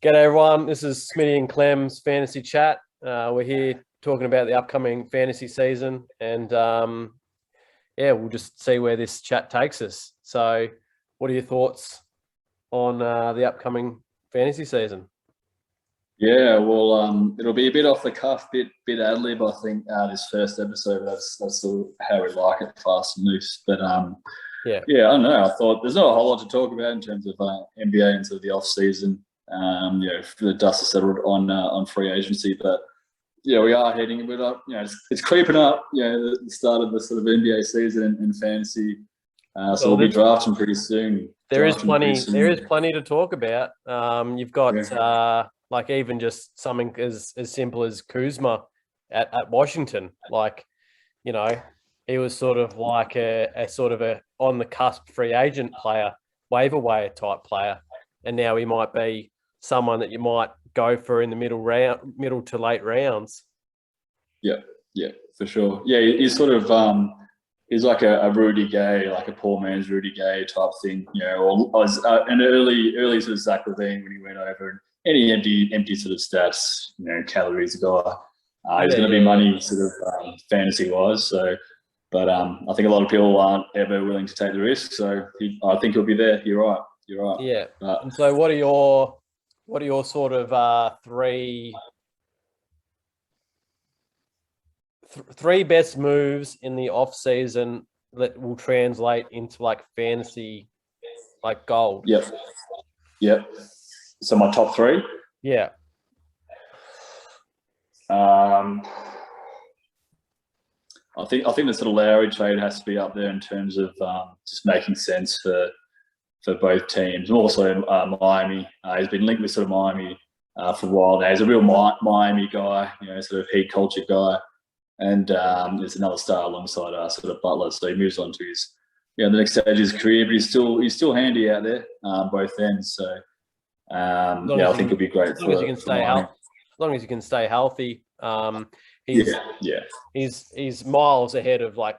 G'day everyone, this is Smitty and Klemm's Fantasy Chat. We're here talking about the upcoming fantasy season and we'll just see where this chat takes us. So what are your thoughts on the upcoming fantasy season? Yeah, well, it'll be a bit off the cuff, bit ad lib, I think, this first episode. That's sort of how we like it, fast and loose. But I don't know. I thought there's not a whole lot to talk about in terms of NBA and sort of the off season. The dust has settled on free agency, but yeah, we are heading a bit up. It's creeping up. The start of the sort of NBA season and fantasy. So we'll be drafting pretty soon. There is plenty to talk about. You've got like even just something as simple as Kuzma at Washington. Like, he was sort of like a sort of a on the cusp free agent player, waiver wire type player, and now he might be someone that you might go for in the middle to late rounds. Yeah, for sure. Yeah, he's sort of he's like a Rudy Gay, like a poor man's Rudy Gay type thing, or an early sort of Zach LaVine when he went over and any empty sort of stats, calories a guy. He's going to be money sort of fantasy wise. So, but I think a lot of people aren't ever willing to take the risk. So I think he'll be there. You're right. Yeah. And so what are your sort of three best moves in the off season that will translate into like fantasy, like gold? Yep. So my top three? Yeah. I think the sort of Lowry trade has to be up there in terms of just making sense for both teams. And also Miami. He's been linked with sort of Miami for a while now. He's a real Miami guy, sort of heat culture guy. And there's another star alongside sort of Butler. So he moves on to his the next stage of his career, but he's still handy out there, both ends. So I think it'll be great. As long as he can stay healthy. He's miles ahead of like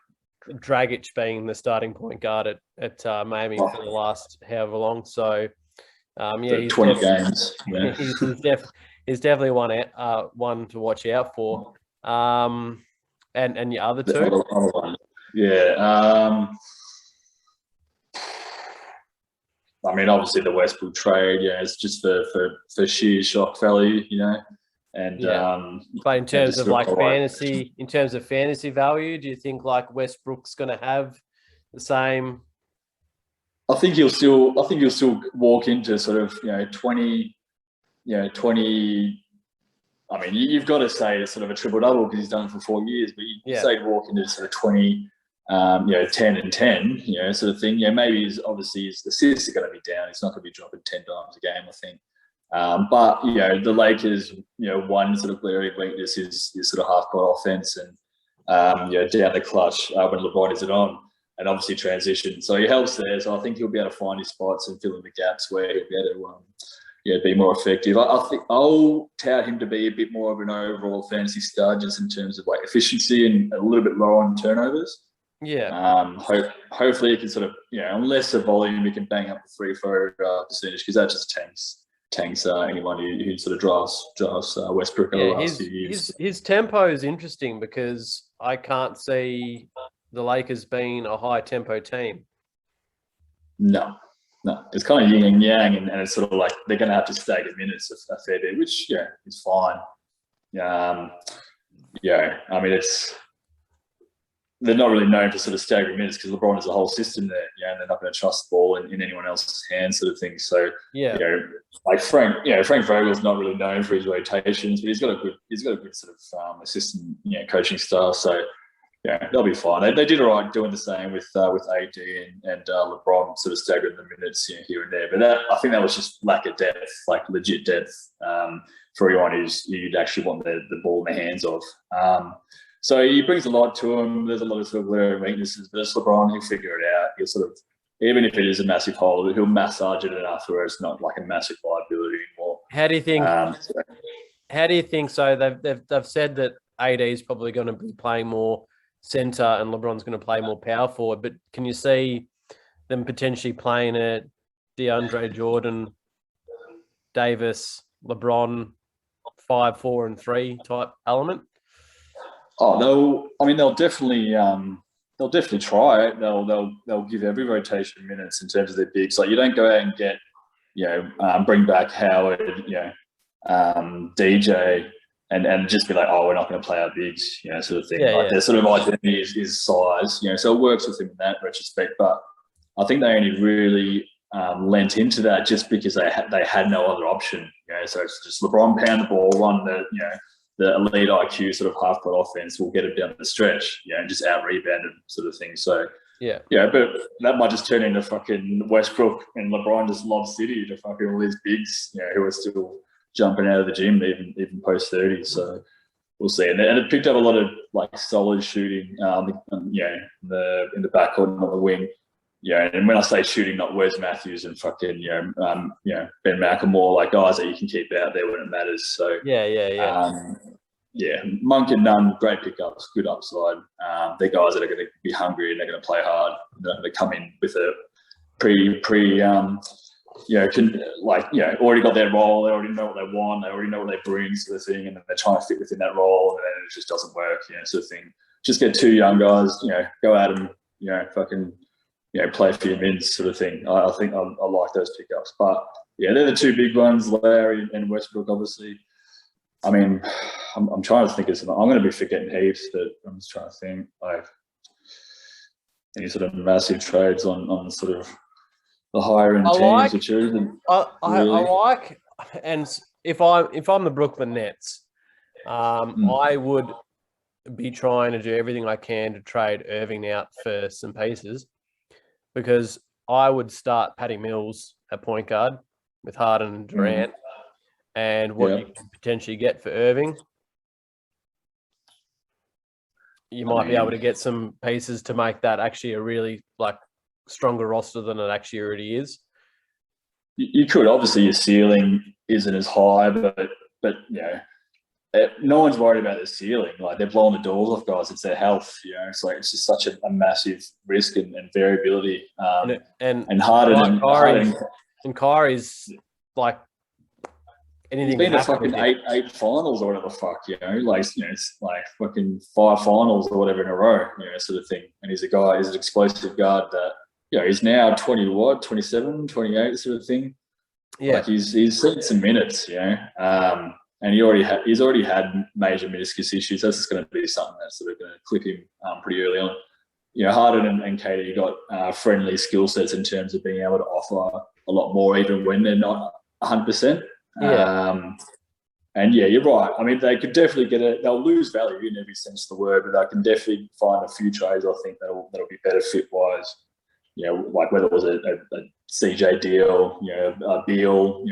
Dragic being the starting point guard at Miami for the last however long. So he's 20 games. Yeah. he's definitely one to watch out for. And your other two? I mean, obviously the Westbrook trade, it's just for sheer shock value, and but in terms of like fantasy value, do you think like Westbrook's going to have the same? I think he'll still walk into sort of 20. I mean, you've got to say it's sort of a triple double because he's done it for 4 years, but you say walk into sort of 20, 10 and 10, sort of thing. Maybe his assists are going to be down. He's not going to be dropping 10 times a game, I think. But the Lakers, one sort of glaring weakness is sort of half-court offense and down the clutch when LeBron isn't on, and obviously transition. So he helps there. So I think he'll be able to find his spots and fill in the gaps where he'll be able to be more effective. I think I'll tout him to be a bit more of an overall fantasy star, just in terms of like efficiency and a little bit lower on turnovers. Yeah. Hopefully he can sort of unless the volume, he can bang up the free throw percentage, because that just tanks anyone who sort of drafts Westbrook over the last few years. His tempo is interesting because I can't see the Lakers being a high tempo team. No, it's kind of yin and yang, and it's sort of like they're going to have to stagger minutes a fair bit, which is fine. I mean, they're not really known for sort of staggering minutes because LeBron has a whole system there, and they're not going to trust the ball in anyone else's hands, sort of thing. So like Frank Vogel's not really known for his rotations, but he's got a good sort of assistant coaching style. So they'll be fine. They did all right doing the same with AD and LeBron, sort of staggering the minutes here and there. But I think that was just lack of depth, like legit depth, for anyone you'd actually want the ball in the hands of. So he brings a lot to him. There's a lot of sort of glaring weaknesses, but it's LeBron. He'll figure it out. He'll sort of, even if it is a massive hole, he'll massage it enough where it's not like a massive liability anymore. How do you think? How do you think? So they've said that AD is probably going to be playing more center and LeBron's going to play more power forward. But can you see them potentially playing a DeAndre Jordan, Davis, LeBron 5, 4, and 3 type element? Oh, they'll definitely try it. They'll give every rotation minutes in terms of their bigs. Like you don't go out and get, bring back Howard, DJ, and just be like, oh, we're not going to play our bigs, sort of thing. Their sort of identity is size, so it works with them in that retrospect. But I think they only really lent into that just because they had no other option. So it's just LeBron pound the ball, run the elite IQ sort of half-court offense will get him down the stretch, and just out-rebound him sort of thing. So, but that might just turn into fucking Westbrook and LeBron just lob city to fucking all these bigs, who are still jumping out of the gym even post-30. So we'll see. And it picked up a lot of, like, solid shooting, in the backcourt and on the wing. And when I say shooting, not Wes Matthews and fucking, Ben McLemore, like guys that you can keep out there when it matters. So Monk and Nunn, great pickups, good upside. They're guys that are going to be hungry and they're going to play hard. They're not going to come in with a already got their role. They already know what they want. They already know what they bring, sort of thing, and then they're trying to fit within that role, and then it just doesn't work, sort of thing. Just get two young guys, go at them, fucking. Play for your mids, sort of thing. I think I like those pickups. But, they're the two big ones, Larry and Westbrook, obviously. I mean, I'm trying to think of something. I'm going to be forgetting heaps, but I'm just trying to think, like, any sort of massive trades on sort of the higher end teams that you're even I like, and if I'm the Brooklyn Nets, I would be trying to do everything I can to trade Irving out for some pieces. Because I would start Patty Mills at point guard with Harden and Durant, and what you can potentially get for Irving, you might be able to get some pieces to make that actually a really stronger roster than it actually already is. You could, obviously your ceiling isn't as high, but no one's worried about their ceiling. Like, they're blowing the doors off guys. It's their health. It's like, it's just such a massive risk and variability. And Harden and Kyrie's like anything. He's been to fucking eight finals or whatever the fuck. It's like fucking 5 finals or whatever in a row. Sort of thing. And he's an explosive guard that he's now 27, 28 sort of thing. Yeah, like he's seen some minutes. And he's already had major meniscus issues. That's just going to be something that's sort of going to click him pretty early on. Harden and Katie got friendly skill sets in terms of being able to offer a lot more, even when they're not 100%. And you're right. I mean, they could definitely they'll lose value in every sense of the word, but they can definitely find a few trades, I think, that'll be better fit-wise. Like whether it was a CJ deal, a Beal,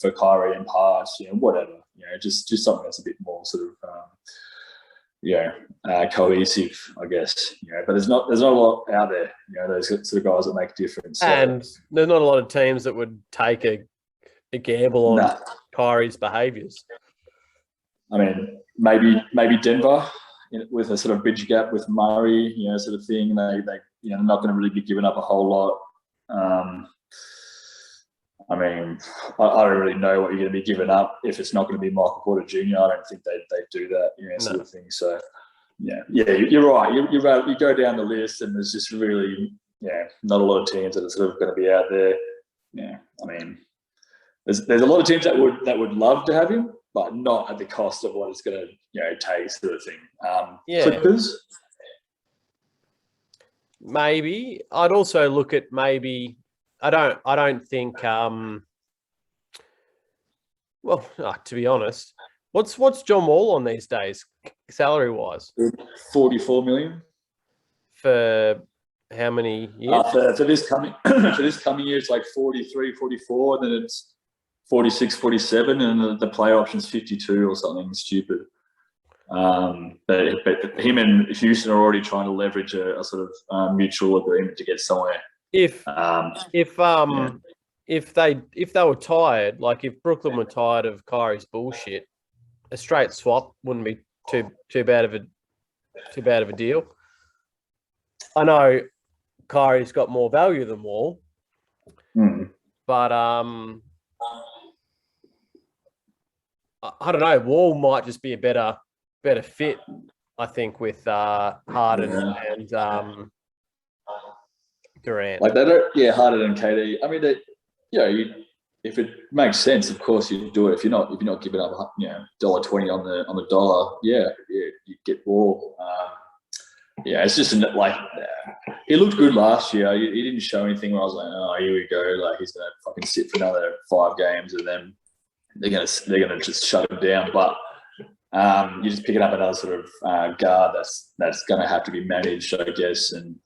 for Kyrie and pass, whatever, just something that's a bit more sort of, cohesive, I guess, but there's not a lot out there, those sort of guys that make a difference. So. And there's not a lot of teams that would take a gamble on Kyrie's behaviours. I mean, maybe Denver with a sort of bridge gap with Murray, sort of thing. They're not going to really be giving up a whole lot. I mean, I don't really know what you're going to be giving up if it's not going to be Michael Porter Jr. I don't think they do that, sort of thing. So, you're right. You go down the list, and there's just really, not a lot of teams that are sort of going to be out there. I mean, there's a lot of teams that would love to have him, but not at the cost of what it's going to, take, sort of thing. Clippers. Maybe I'd also look at maybe. I don't think. To be honest, what's John Wall on these days, salary wise? 44 million. For how many years? For this coming year, it's like 43, 44, and then it's 46, 47, and the player option's 52 or something stupid. But him and Houston are already trying to leverage a sort of mutual agreement to get somewhere. If they were tired, like if Brooklyn were tired of Kyrie's bullshit, a straight swap wouldn't be too bad of a deal. I know Kyrie's got more value than Wall, but I don't know. Wall might just be a better fit, I think, with Harden and Durant. Like they don't, Harden and KD. I mean, they, if it makes sense, of course you do it. If you're not giving up, $1.20 on the dollar, you get Wall. It's just like he looked good last year. He didn't show anything where I was like, oh, here we go. Like he's gonna fucking sit for another 5 games, and then they're gonna just shut him down. But you're just picking up another sort of guard that's gonna have to be managed, I guess. And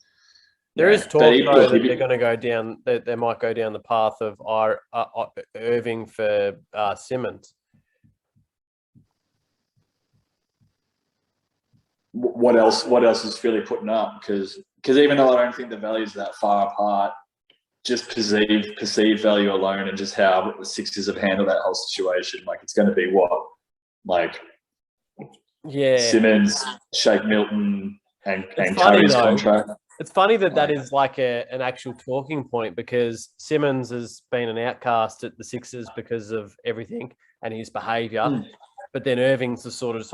there is talk though that they're going to go down. They might go down the path of Irving for Simmons. What else is Philly putting up? Because even though I don't think the values are that far apart, just perceived value alone, and just how the Sixers have handled that whole situation, like it's going to be Simmons, Shake Milton, and Curry's contract. It's funny that is like an actual talking point, because Simmons has been an outcast at the Sixers because of everything and his behaviour. But then Irving's the sort of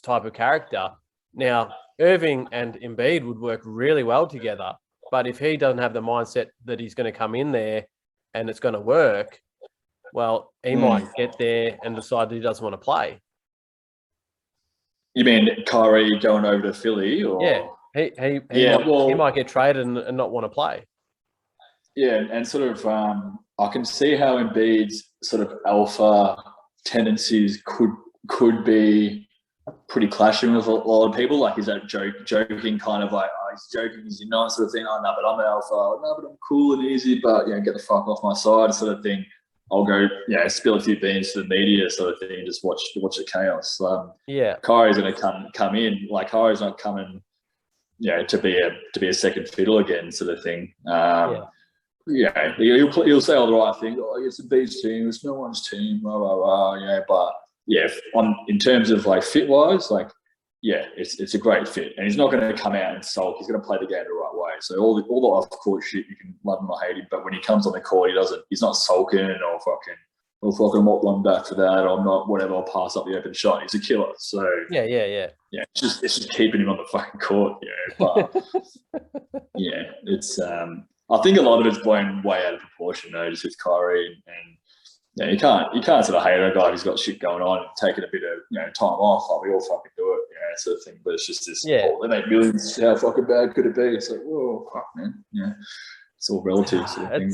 type of character. Now, Irving and Embiid would work really well together. But if he doesn't have the mindset that he's going to come in there and it's going to work, well, he might get there and decide that he doesn't want to play. You mean Kyrie going over to Philly? Or? Yeah. He might get traded and not want to play. Yeah, and sort of I can see how Embiid's sort of alpha tendencies could be pretty clashing with a lot of people. Like, is that joking kind of like, oh, he's joking, is he not, sort of thing. Oh, no, but I'm an alpha. No, but I'm cool and easy, but get the fuck off my side, sort of thing. I'll go, spill a few beans to the media, sort of thing, and just watch the chaos. Kyrie's going to come in. Like, Kyrie's not coming, to be a second fiddle again, sort of thing. He'll say all the right things. Oh, it's a beach team. It's no one's team. Blah blah blah. But in terms of like fit wise, it's a great fit, and he's not going to come out and sulk. He's going to play the game the right way. So all the off court shit, you can love him or hate him, but when he comes on the court, he's not sulking or fucking. I'll fucking walk one back for that. Or I'm not, whatever. I'll pass up the open shot. He's a killer. So yeah. It's just keeping him on the fucking court. But it's I think a lot of it's blown way out of proportion though, just with Kyrie, and you can't sort of hate a guy who's got shit going on and taking a bit of time off. Like, we all fucking do it, sort of thing. But it's just this. They make millions. How fucking bad could it be? It's like, whoa, fuck, man. It's all relative sort of thing.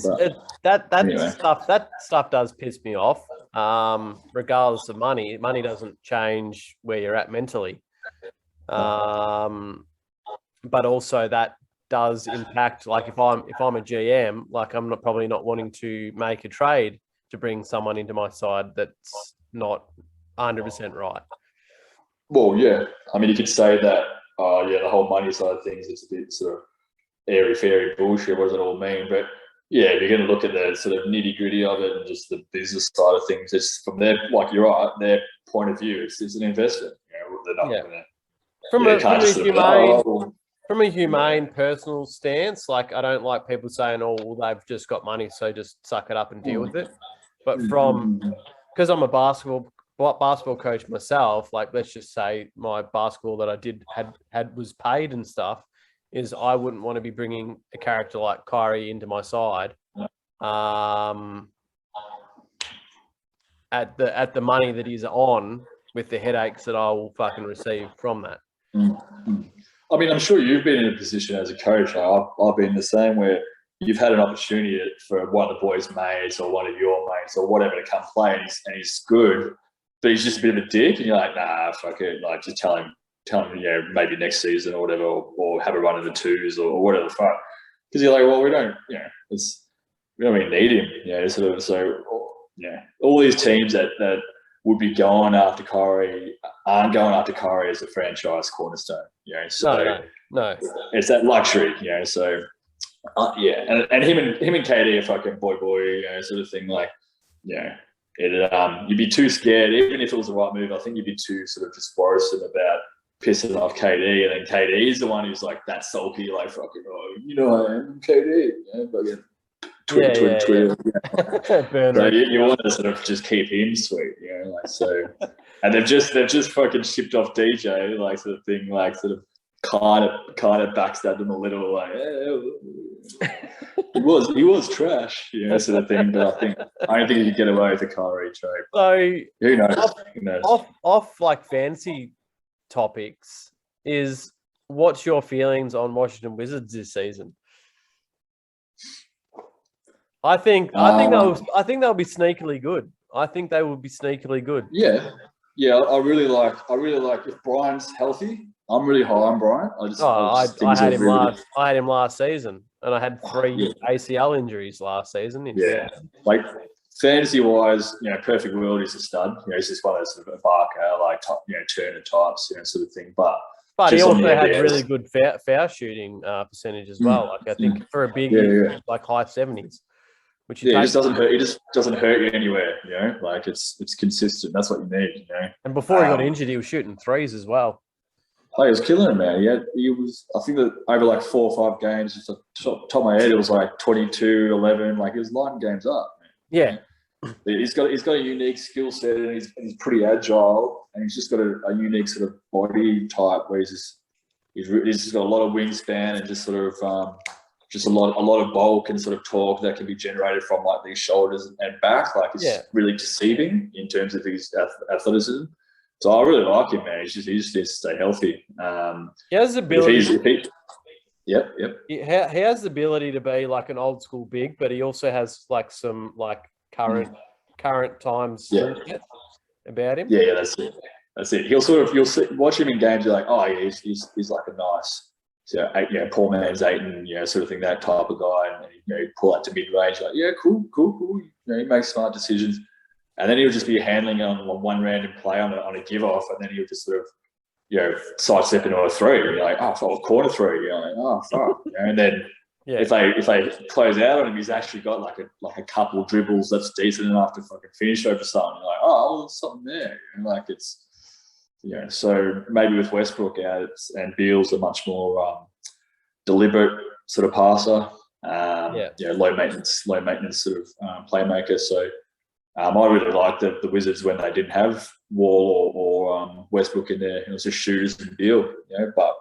But anyway. That stuff does piss me off. Regardless of money doesn't change where you're at mentally. But also that does impact. Like if I'm a GM, like I'm probably not wanting to make a trade to bring someone into my side that's not 100% right. Well, yeah. I mean, you could say that. The whole money side of things, it's a bit sort of airy-fairy bullshit. What does it all mean? But if you're going to look at the sort of nitty-gritty of it and just the business side of things, it's from their, like you're right, their point of view, it's an investment. They're not going to. From a humane, personal stance, like I don't like people saying, "Oh, well, they've just got money, so just suck it up and deal with it." But because I'm a basketball coach myself, like let's just say my basketball that I had was paid and stuff, is I wouldn't want to be bringing a character like Kyrie into my side at the money that he's on, with the headaches that I will fucking receive from that. I mean, I'm sure you've been in a position as a coach. I've been the same, where you've had an opportunity for one of the boys' mates or one of your mates or whatever to come play, and he's good, but he's just a bit of a dick, and you're like, nah, fuck it, like just tell him, maybe next season or whatever, or have a run in the twos or whatever the fuck. Because you're like, well, we don't really need him, sort of. So, all these teams that would be going after Kyrie aren't going after Kyrie as a franchise cornerstone, So no, it's that luxury, So, and him and KD are fucking boy, sort of thing. Like, you'd be too scared, even if it was the right move. I think you'd be too sort of just worrisome about pissing off KD, and then KD is the one who's like that sulky, like fucking, I am KD, fucking Twitter. So you want to sort of just keep him sweet, like So, and they've just fucking shipped off DJ, like sort of thing, like sort of kind of backstabbed them a little, like he was trash, you know, sort of thing. But I don't think you can get away with the Kyrie trade. So who knows? Off like fancy topics, is what's your feelings on Washington Wizards this season? I think they'll be sneakily good. I think they will be sneakily good. Yeah. I really like if Brian's healthy. I'm really high on Brian. I had him last season, and I had 3 ACL injuries last season. Like fantasy wise, you know, perfect world is a stud. You know, he's just one of those sort of a Barker, like Turner types, you know, sort of thing. But he also had really good foul shooting percentage as well. Like I think for a big like high 70s. Which it just doesn't hurt. It just doesn't hurt you anywhere, you know. Like it's consistent. That's what you need, you know. And before he got injured, he was shooting threes as well. Oh, he was killing him, man. He was. I think that over like 4 or 5 games, just top of my head, it was like 22, 11. Like he was lighting games up. Man. Yeah, he's got a unique skill set, and he's pretty agile, and he's just got a unique sort of body type where he's just got a lot of wingspan and just sort of. Just a lot of bulk and sort of torque that can be generated from like these shoulders and back. Like it's really deceiving in terms of his athleticism. So I really like him, man. He just needs to stay healthy. He has the ability. Yep. He has the ability to be like an old school big, but he also has like some like current times about him. Yeah, that's it. You'll watch him in games. You're like, oh yeah, he's like a nice. So, poor man's Aiton, sort of thing, that type of guy, and pull out to mid range, like, cool. He makes smart decisions, and then he'll just be handling on one random play on a give off, and then he'll just sort of, sidestep into a three. You're like, corner three. You're like, oh fuck, and then if they close out on him, he's actually got like a couple dribbles that's decent enough to fucking finish over something. You're like, there's something there, and like it's. So maybe with Westbrook out and Beal's a much more deliberate sort of passer, low maintenance sort of playmaker. So I really liked the Wizards when they didn't have Wall or Westbrook in there. It was just shooters and Beal, but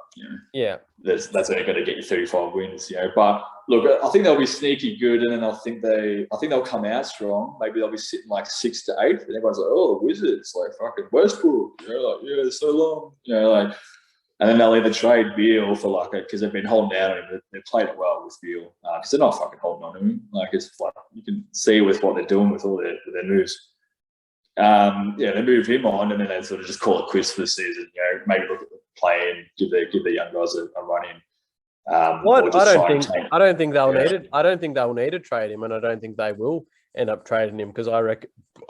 that's only going to get you 35 wins, But look, I think they'll be sneaky good, and then I think they'll come out strong. Maybe they'll be sitting like 6 to 8, and everyone's like, "Oh, the Wizards, like fucking Westbrook, they're so long, And then they'll either trade Beal for because they've been holding out on him. They've played it well with Beal because they're not fucking holding on to him. Like it's like you can see with what they're doing with all their moves. They move him on, and then they sort of just call it quits for the season. Maybe look at the play and give their young guys a run in. I don't think they'll need it. I don't think they'll need to trade him, and I don't think they will end up trading him because I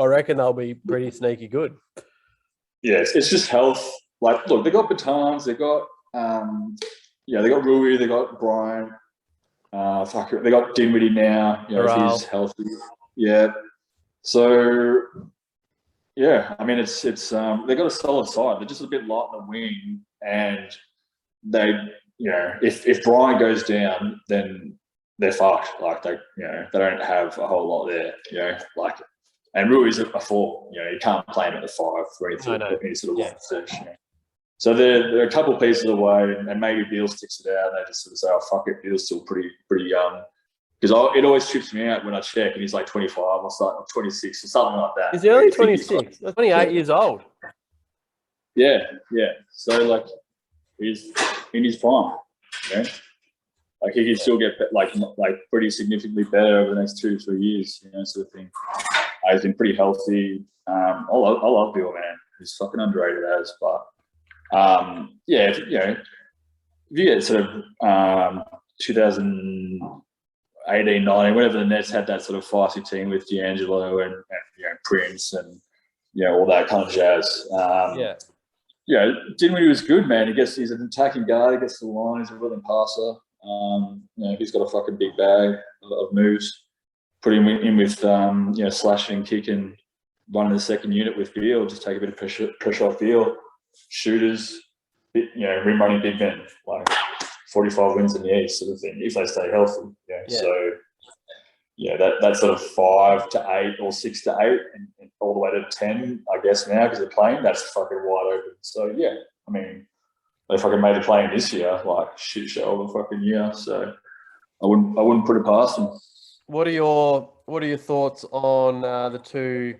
reckon they'll be pretty sneaky good. Yeah, it's just health. Like, look, they got Batans, they got they got Rui, they got Brian. They got Dinwiddie now. If he's healthy. Yeah. So. Yeah, I mean it's they got a solid side. They're just a bit light on the wing, and they if Brian goes down, then they're fucked. Like they don't have a whole lot there. And Rui's a 4. You can't play him at the 5 for any sort of search. So they're a couple of pieces away, and maybe Beal sticks it out, and they just sort of say, "Oh fuck it, Beal's still pretty young." Because it always trips me out when I check, and he's like 25 or something, or 26 or something like that. He's only 26. That's 28 years old. Yeah. So like, he's in his prime. Like he can still get like pretty significantly better over the next 2 to 3 years. Sort of thing. He's been pretty healthy. I love Bill, man. He's fucking underrated but if you get sort of 2018, 19, whenever the Nets had that sort of feisty team with D'Angelo and Prince and all that kind of jazz. Dinwiddie was good, man. He's an attacking guard. He gets to the line. He's a willing passer. He's got a fucking big bag of moves. Put him in with slashing, kicking, running the second unit with Beal. Just take a bit of pressure off Beal. Shooters, rim running big men, like 45 wins in the East, sort of thing, if they stay healthy. So that sort of 5 to 8 or 6 to 8, all the way to 10, I guess now because they're playing. That's fucking wide open. So yeah, I mean, they fucking made the play this year, like shit show of the fucking year. So I wouldn't put it past them. What are your thoughts on the two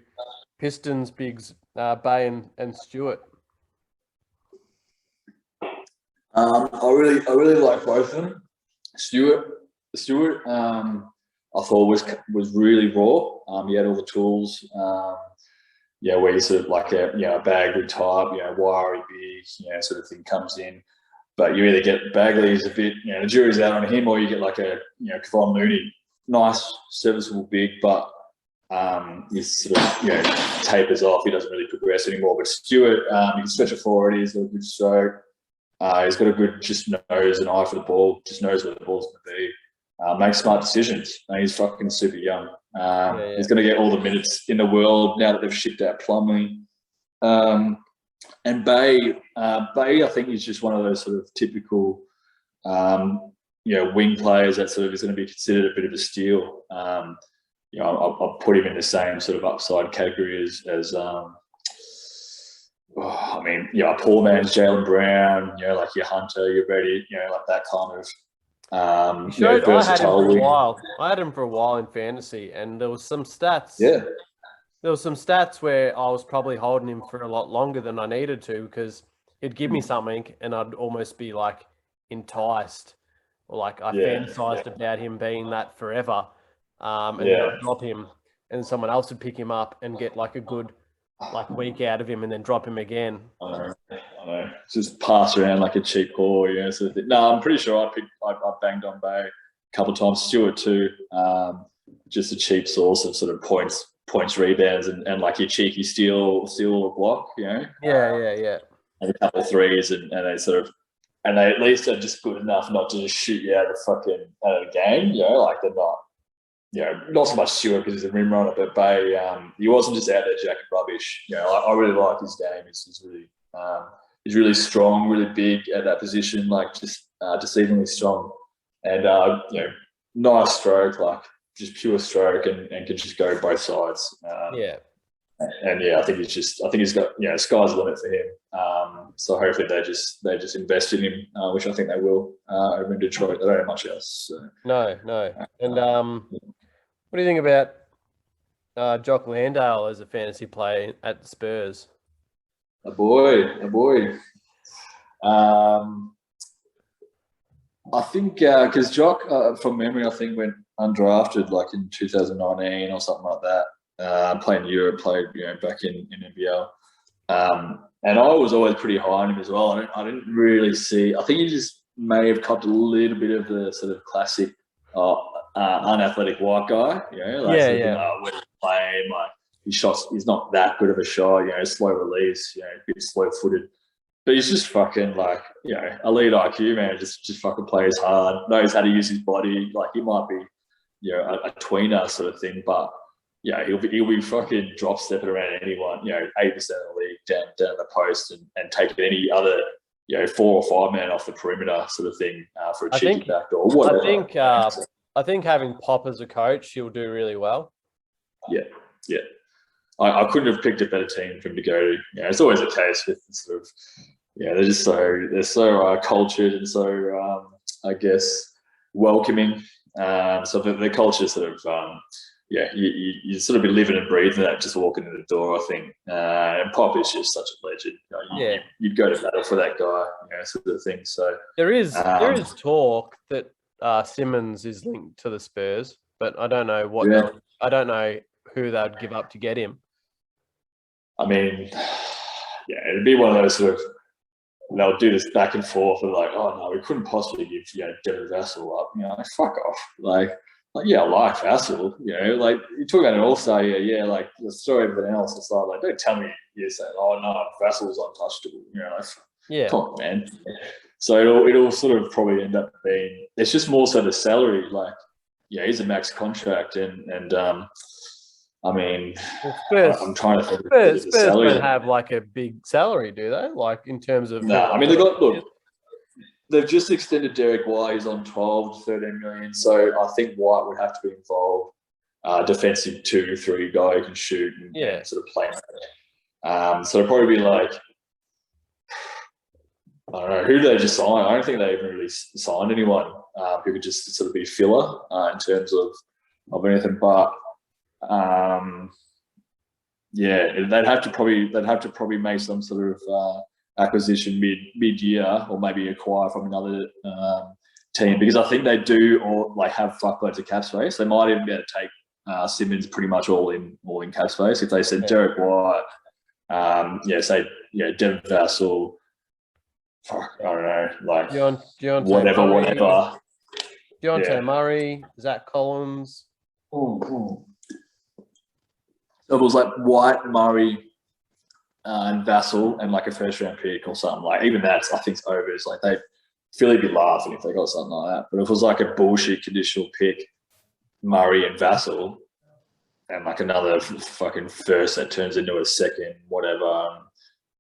Pistons bigs, Bay and Stewart? I really like both of them. Stewart, I thought was really raw. He had all the tools. Where you sort of like a Bagley type, wiry big, sort of thing comes in. But you either get Bagley is a bit, the jury's out on him, or you get like a, Kevon Looney, nice, serviceable big, but he sort of, tapers off. He doesn't really progress anymore. But Stewart, he can stretch it forward. He's got a good stroke. He's got a good just nose and eye for the ball. Just knows where the ball's going to be. Makes smart decisions. And he's fucking super young. He's going to get all the minutes in the world now that they've shipped out Plumlee. And Bay, I think is just one of those sort of typical, wing players that sort of is going to be considered a bit of a steal. I'll put him in the same sort of upside category as a poor man's Jaylen Brown, like your Hunter, your Reddy, like that kind of versatile. I had him for a while in fantasy, and there was some stats. Yeah. There was some stats where I was probably holding him for a lot longer than I needed to because he'd give me something and I'd almost be like enticed, or like I fantasized about him being that forever. And then I'd drop him and someone else would pick him up and get like a good week out of him and then drop him again. I know. Just pass around like a cheap whore, sort of thing. No, I'm pretty sure I banged on Bay a couple of times. Stewart too. Just a cheap source of sort of points, rebounds, and like your cheeky steal or block, Yeah. And a couple of threes, and they sort of, and they at least are just good enough not to just shoot you out of the game, like they're not. Not so much Stewart because he's a rim runner, but Bay, he wasn't just out there jacking rubbish. I really like his game. He's really strong, really big at that position, like just deceivingly strong, and nice stroke, like just pure stroke, and can just go both sides. I think he's got sky's the limit for him. So hopefully they just invest in him, which I think they will over in Detroit. They don't have much else. So. No, and what do you think about Jock Landale as a fantasy player at the Spurs? A boy. I think because Jock, from memory, I think went undrafted like in 2019 or something like that. Playing Europe, played back in NBL, and I was always pretty high on him as well. I didn't really see. I think he just may have copped a little bit of the sort of classic unathletic white guy. When he's playing, like he's not that good of a shot. Slow release. A bit slow footed. But he's just fucking like, elite IQ, man. Just fucking plays hard, knows how to use his body. Like he might be, a tweener sort of thing, but he'll be fucking drop stepping around anyone. 80% of the league down the post and taking any other, 4 or 5 man off the perimeter sort of thing for a cheeky backdoor. Whatever. I think having Pop as a coach, he'll do really well. Yeah. I couldn't have picked a better team for him to go to. It's always the case with sort of, they're so cultured and so I guess welcoming. So the culture sort of you sort of be living and breathing that just walking in the door, I think. And Pop is just such a legend. You'd go to battle for that guy, sort of thing. So there is talk that Simmons is linked to the Spurs, but I don't know I don't know who they would give up to get him. I mean, it'd be one of those sort of, they'll do this back and forth of like, oh no, we couldn't possibly give Devin Vassell up. Like, fuck off. Like I like Vassell. Like you talk about an all-star, like let's throw everything else aside. Like don't tell me you're saying, oh no, Vassell's untouchable. Come on, man. So it'll sort of probably end up being, it's just more so the salary. Like he's a max contract, and I mean, I'm trying to think. Spurs don't have like a big salary, do they? Like in terms of I mean they've just extended Derek White. He's on 12 to 13 million, so I think White would have to be involved. defensive 2-3 guy who can shoot and sort of play. So it'll probably be like, I don't know, who did they just sign? I don't think they even really signed anyone who could just sort of be filler in terms of anything. But they'd have to probably make some sort of acquisition mid-year, or maybe acquire from another team, because I think they do have fuckloads of cap space. They might even be able to take Simmons pretty much all in cap space. If they said Derek White, Devin Vassell, I don't know, like whatever. Deontay Murray, Zach Collins. So it was like White, Murray, and Vassell, and like a first round pick or something. Like, even that's, I think, over. It's like Philly be laughing if they got something like that. But if it was like a bullshit conditional pick, Murray and Vassell, and like another fucking first that turns into a second, whatever.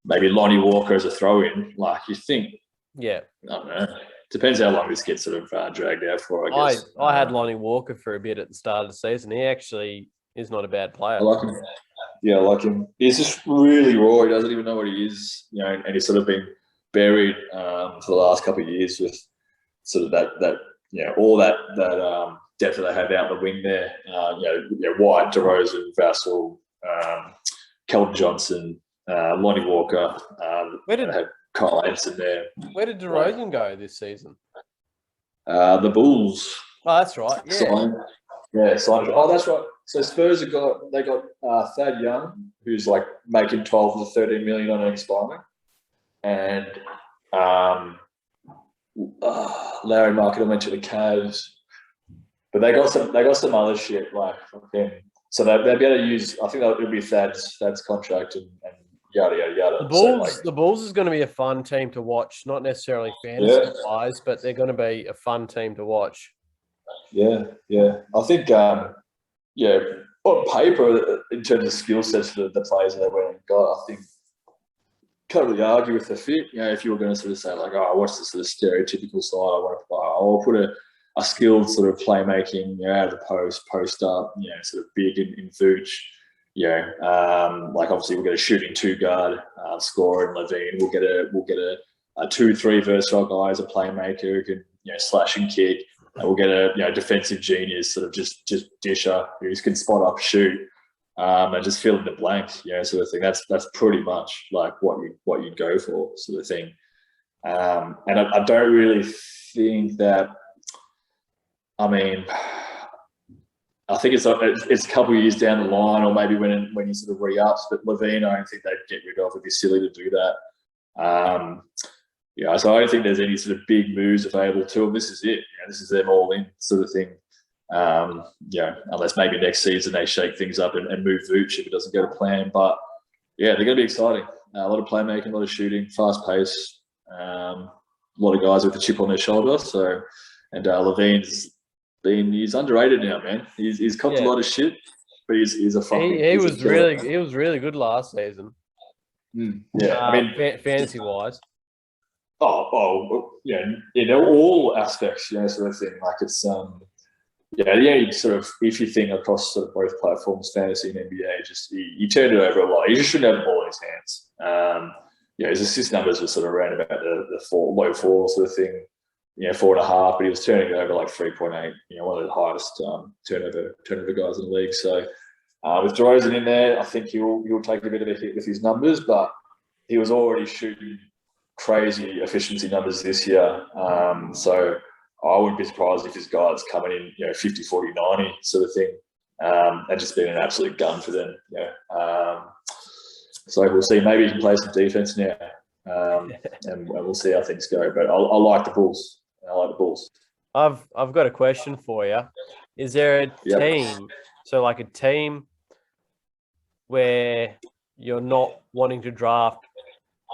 Maybe Lonnie Walker as a throw-in. Like, you think, I don't know. Depends how long this gets sort of dragged out for, I guess. I had Lonnie Walker for a bit at the start of the season. He actually is not a bad player. I like him. Yeah, I like him. He's just really raw. He doesn't even know what he is, and he's sort of been buried for the last couple of years with sort of that all that depth that they have out the wing there. White, DeRozan, Vassell, Keldon Johnson, Lonnie Walker. Where did had Kyle Anderson there? Where did DeRozan go this season? The Bulls. Oh, that's right. Yeah. Signed. Oh, that's right. So Spurs got Thad Young, who's like making 12 to 13 million on an expiring, and Larry Marketing went to the Cavs, but they got some other shit like fucking. So they'll be able to use. I think it'll be Thad's contract and yada yada yada. The Bulls is going to be a fun team to watch, not necessarily fantasy wise, but they're going to be a fun team to watch. Yeah. I think, on paper, in terms of skill sets for the players that they went and got, I think can't really argue with the fit. If you were going to sort of say like, oh, what's the sort of stereotypical side I want to play? I'll put a skilled sort of playmaking out of the post up, sort of big in Vooch. Like obviously we'll get a shooting 2-guard scorer in Levine. We'll get a 2-3 versatile guy as a playmaker who can slash and kick. And we'll get a defensive genius, sort of just disher who can spot up, shoot, and just fill in the blank, sort of thing. That's pretty much like what you'd go for, sort of thing. And I don't really think that. I mean, I think it's a couple of years down the line, or maybe when he sort of re-ups. But Levine, I don't think they'd get rid of. It'd be silly to do that. So I don't think there's any sort of big moves available to them. This is it. This is them all in, sort of thing. Unless maybe next season they shake things up and move Vooch if it doesn't go to plan. But they're going to be exciting. A lot of playmaking, a lot of shooting, fast pace. A lot of guys with a chip on their shoulder. So, and Levine's he's underrated now, man. He's copped a lot of shit, but he's a fucking. He was really good last season. I mean, fantasy wise. In all aspects, sort of thing. Like it's, the only sort of iffy thing across sort of both platforms, fantasy and NBA, just he turned it over a lot. He just shouldn't have the ball in his hands. His assist numbers were sort of around about the low 4 sort of thing, 4.5, but he was turning it over like 3.8. One of the highest turnover guys in the league. So with DeRozan in there, I think he'll take a bit of a hit with his numbers, but he was already shooting crazy efficiency numbers this year. So I wouldn't be surprised if his guard's coming in, 50, 40, 90 sort of thing, and just being an absolute gun for them. So we'll see. Maybe he can play some defense now, and we'll see how things go. But I like the Bulls. I've got a question for you. Is there a team, so like a team where you're not wanting to draft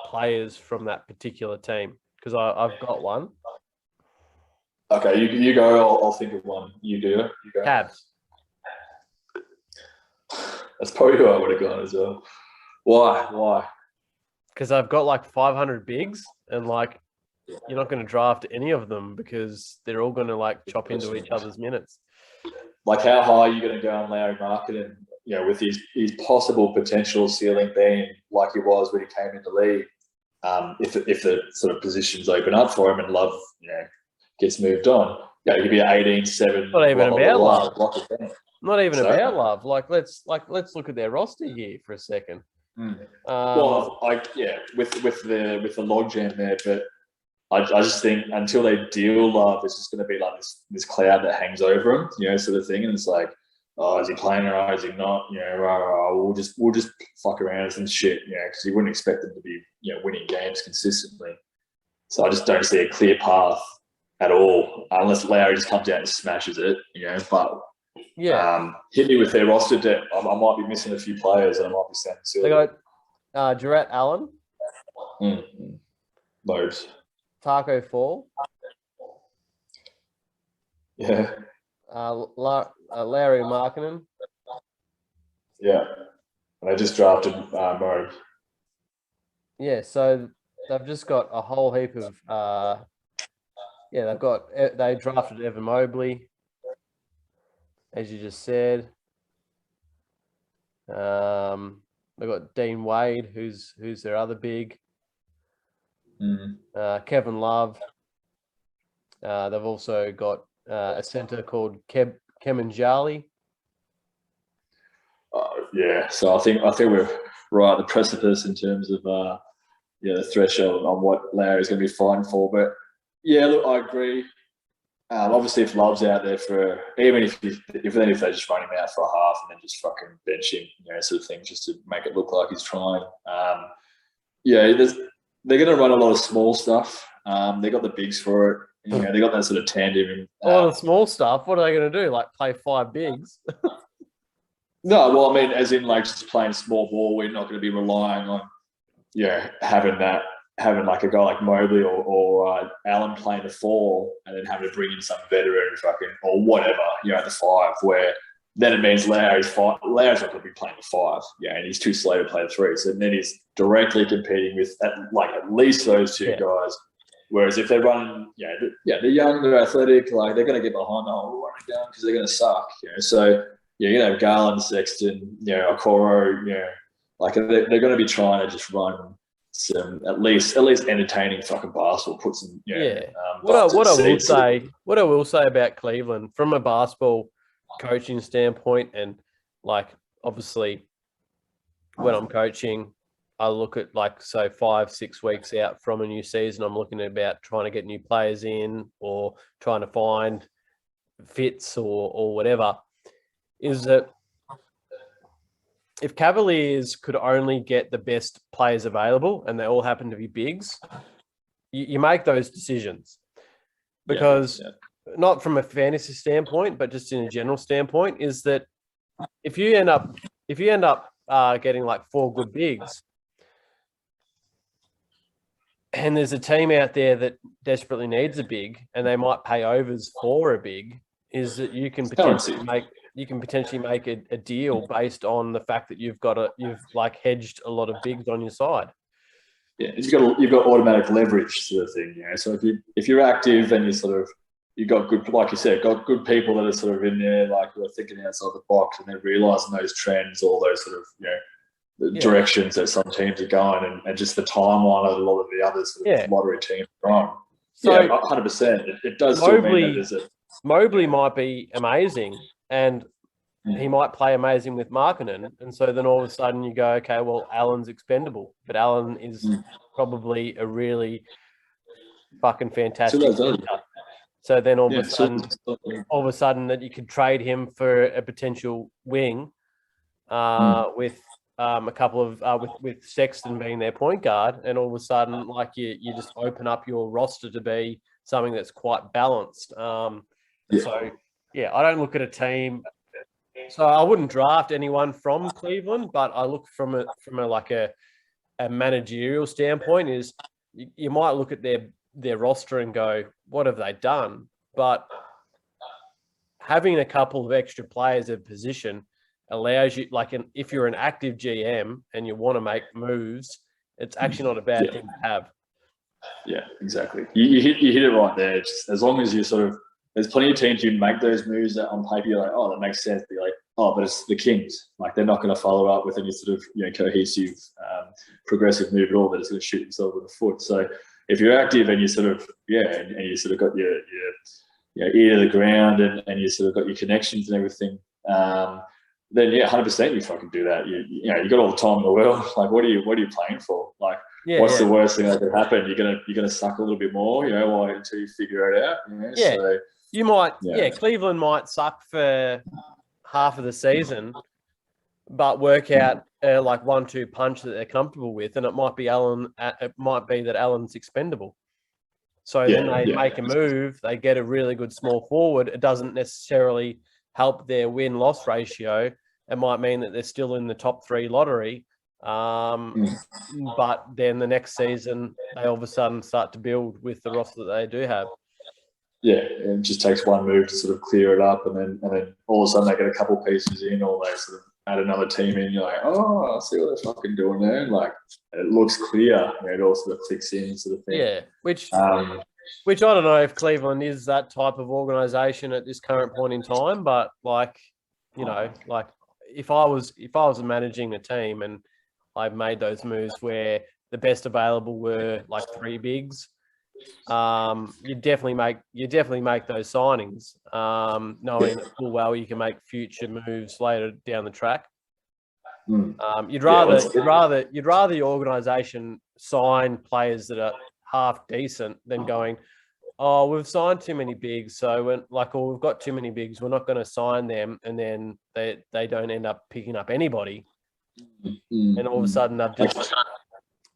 players from that particular team? Because I've got one. Okay, you go. I'll think of one. You do. You go. Cavs. That's probably who I would have gone as well. Why? Because I've got like 500 bigs, and like you're not going to draft any of them because they're all going to like chop into each other's minutes. like how high are you going to go on Larry Marketing, you know, with his possible potential ceiling being like he was when he came in the league, if the sort of positions open up for him and Love, you know, gets moved on, yeah, he could be an 18-7. Not even about Love. Not even So, about Love. Let's look at their roster here for a second. Well, with the logjam there, but I just think until they deal Love, it's just going to be like this cloud that hangs over him, you know, sort of thing. And it's like, oh, is he playing or is he not? You know, we'll just fuck around and shit, you know, because you wouldn't expect them to be, you know, winning games consistently. So I just don't see a clear path at all, unless Lowry just comes out and smashes it, you know. But hit me with their roster depth. I might be missing a few players, and I might be sounding silly. They got Jarrett Allen, Loads. Taco Fall, yeah, Larry Markkinen, yeah, and they just drafted Mo. Yeah, so they've just got a whole heap of they drafted Evan Mobley, as you just said. They've got Dean Wade, who's their other big. Kevin Love. They've also got a centre called Kemanjali. Yeah, so I think we're right at the precipice in terms of the threshold on what Larry's going to be fighting for. But yeah, look, I agree. Obviously, if Love's out there even if they just run him out for a half and then just fucking bench him, you know, sort of thing, just to make it look like he's trying. They're going to run a lot of small stuff. They got the bigs for it. You know, they got that sort of tandem. All the small stuff. What are they going to do? Like play 5 bigs? No, well, I mean, as in like just playing small ball. We're not going to be relying on, having like a guy like Mobley or Allen playing the 4 and then having to bring in some veteran or whatever, at the 5, where then it means Larry's not going to be playing the 5, and he's too slow to play the 3. So then he's directly competing with at least those two guys. Whereas if they're running, they're young, they're athletic, like they're going to get behind the whole running down because they're going to suck. So you're going to have Garland, Sexton, Okoro, like they're going to be trying to just run some at least entertaining fucking basketball. Put some what I will say about Cleveland from a basketball coaching standpoint, and like obviously when I'm coaching, I look at 5-6 weeks out from a new season. I'm looking at about trying to get new players in or trying to find fits or whatever. Is that if Cavaliers could only get the best players available and they all happen to be bigs, you make those decisions because not from a fantasy standpoint, but just in a general standpoint, is that if you end up getting 4 good bigs, and there's a team out there that desperately needs a big, and they might pay overs for a big, is that you can potentially make a deal based on the fact that you've hedged a lot of bigs on your side. Yeah, you've got automatic leverage sort of thing. So if you're active and you've got good, like you said, got good people that are sort of in there, who are thinking outside the box, and they're realizing those trends, all those sort of the directions that some teams are going, and just the timeline of a lot of the other sort of lottery teams are on. So 100%. It does still mean that there's Mobley might be amazing, and he might play amazing with Markkinen, and so then all of a sudden you go, okay, well, Allen's expendable, but Allen is probably a really fucking fantastic center. So then all of a sudden that you could trade him for a potential wing with a couple of with Sexton being their point guard, and all of a sudden you just open up your roster to be something that's quite balanced. So I don't look at a team. So I wouldn't draft anyone from Cleveland, but I look from a managerial standpoint. Is you might look at their roster and go, what have they done? But having a couple of extra players in position allows you, if you're an active GM and you want to make moves, it's actually not a bad thing to have. Yeah, exactly. You hit it right there. Just as long as you're sort of there's plenty of teams who make those moves that on paper you're like, oh, that makes sense. But you're like, oh, but it's the Kings. Like they're not going to follow up with any sort of cohesive, progressive move at all. They're just going to shoot themselves with the foot. So if you're active and you sort of and you sort of got your ear to the ground and you sort of got your connections and everything, then 100% you fucking do that. You got all the time in the world. Like what are you playing for? Like what's the worst thing that could happen? You're gonna suck a little bit more, until you figure it out. So you might Cleveland might suck for half of the season, but work out like 1-2 punch that they're comfortable with, and it might be that Allen's expendable. So then they make a move, they get a really good small forward. It doesn't necessarily help their win-loss ratio. It might mean that they're still in the top 3 lottery. But then the next season, they all of a sudden start to build with the roster that they do have. Yeah, it just takes one move to sort of clear it up, and then all of a sudden they get a couple pieces in, or they sort of add another team in. You're like, oh, I see what they're fucking doing there. Like it looks clear. It all sort of clicks in, sort of thing. Yeah, which I don't know if Cleveland is that type of organization at this current point in time, but like if I was managing a team and I made those moves where the best available were like 3 bigs, you definitely make those signings, knowing full well you can make future moves later down the track. You'd rather your organization sign players that are half decent than going, oh, we've signed too many bigs, so we've got too many bigs, we're not going to sign them, and then they don't end up picking up anybody, and all of a sudden they've just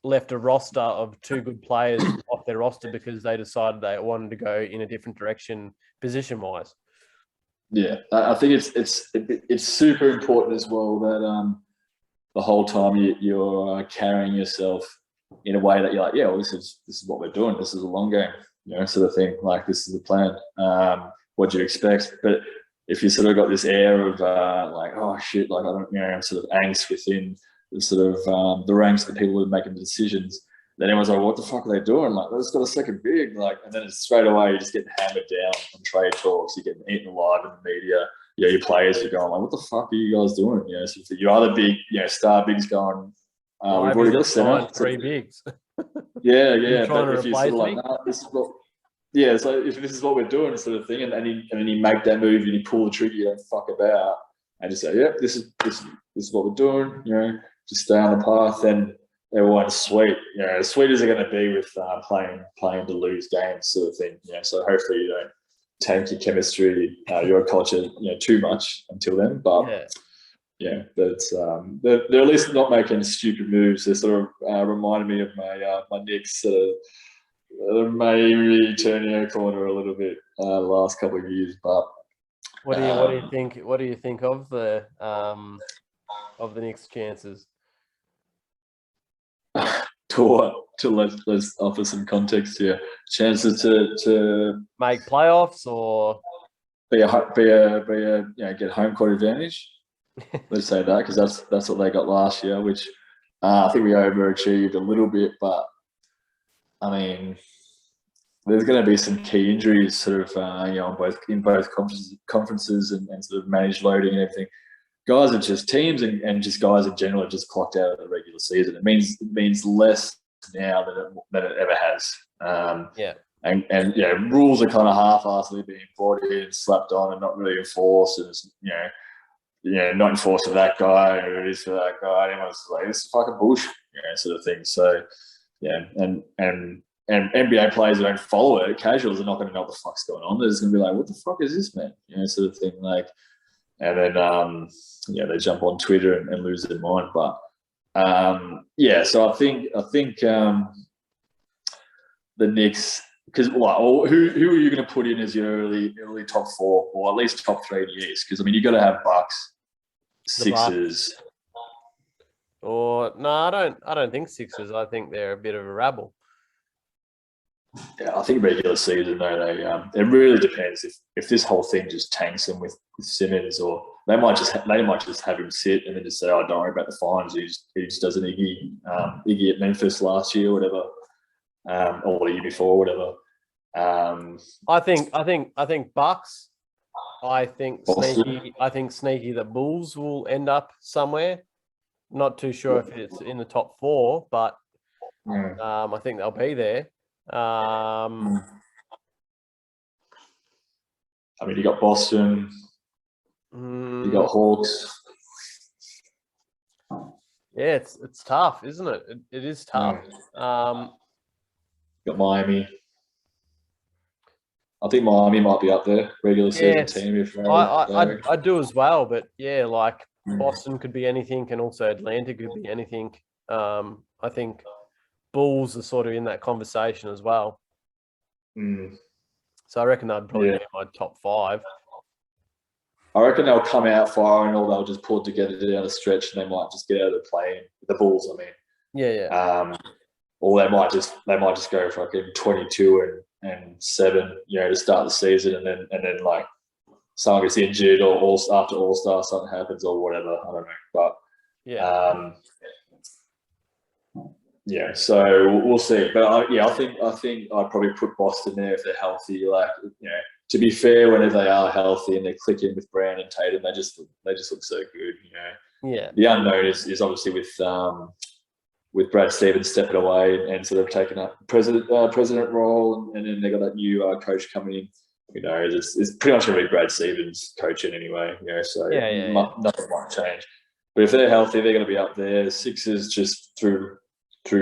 left a roster of 2 good players off their roster because they decided they wanted to go in a different direction position wise. Yeah, I think it's super important as well that the whole time you're carrying yourself in a way that you're like, yeah, well, this is what we're doing. This is a long game, sort of thing. Like this is the plan. What do you expect? But if you sort of got this air of like, oh shit, like I don't, sort of angst within the sort of the ranks of the people who are making the decisions, then everyone's like, what the fuck are they doing? Like, they've just got a second big, like, and then it's straight away you're just getting hammered down on trade talks. You're getting eaten alive in the media. Your players are going like, what the fuck are you guys doing? So your other big, star bigs going. We've already got a center. 3 bigs. Yeah. But if you're sort of like, nah, this is what. Yeah, so if this is what we're doing, sort of thing, and then you make that move and you pull the trigger, you don't fuck about, and just say, yeah, this is what we're doing. Just stay on the path, then everyone's sweet. As sweet as they're going to be with playing to lose games, sort of thing. So hopefully you don't tank your chemistry, your culture, too much until then. But that's they're at least not making stupid moves. They sort of reminded me of my Knicks sort of maybe turning a corner a little bit the last couple of years. But what do you think? What do you think of the Knicks' chances? Let's offer some context here. Chances to make playoffs or get home court advantage. Let's say that, because that's what they got last year, which I think we overachieved a little bit. But I mean, there's going to be some key injuries, sort of in both conferences and sort of managed loading and everything. Guys are just teams and just guys in general are just clocked out of the regular season. It means less now than it ever has. And rules are kind of half-assedly being brought in, slapped on, and not really enforced. And it's, not enforced for that guy, or it is for that guy. And everyone's like, this is fucking bullshit, sort of thing. So and NBA players who don't follow it, casuals, are not going to know what the fuck's going on. They're just going to be like, what the fuck is this, man? Sort of thing. Like. And then, they jump on Twitter and lose their mind. But so I think the Knicks, because who are you going to put in as your early top 4 or at least top 3 in the East? Because I mean, you got to have Bucks, Sixers. Or no, I don't think Sixers. I think they're a bit of a rabble. Yeah, I think regular season though, it really depends if this whole thing just tanks them with Simmons, or they might just have him sit and then just say, oh, don't worry about the fines. He just does an Iggy at Memphis last year, or whatever, or the year before, whatever. I think Bucks. I think Boston. sneaky. I think sneaky. The Bulls will end up somewhere. Not too sure if it's in the top 4, but I think they'll be there. I mean, you got Boston. You got Hawks. Yeah, it's tough, isn't it? It is tough. You got Miami. I think Miami might be up there, regular season team. If I do as well, but yeah, like Boston could be anything, and also Atlanta could be anything. I think Bulls are sort of in that conversation as well. So I reckon that'd probably be my top 5. I reckon they'll come out firing, or they'll just pull it together down the stretch, and they might just get out of the play. The Bulls, I mean. Yeah. Or they might just go fucking 22 and 7, to start the season, and then like someone gets injured, or after All-Star something happens or whatever. I don't know, but so we'll see. But I think I'd probably put Boston there if they're healthy. Like, to be fair, whenever they are healthy and they're clicking with Brown and Tatum, they just look so good. Yeah. The unknown is obviously with Brad Stevens stepping away and sort of taking up president role, and then they got that new coach coming in. It's pretty much going to be Brad Stevens coaching anyway. So nothing might change. But if they're healthy, they're going to be up there. Sixers just through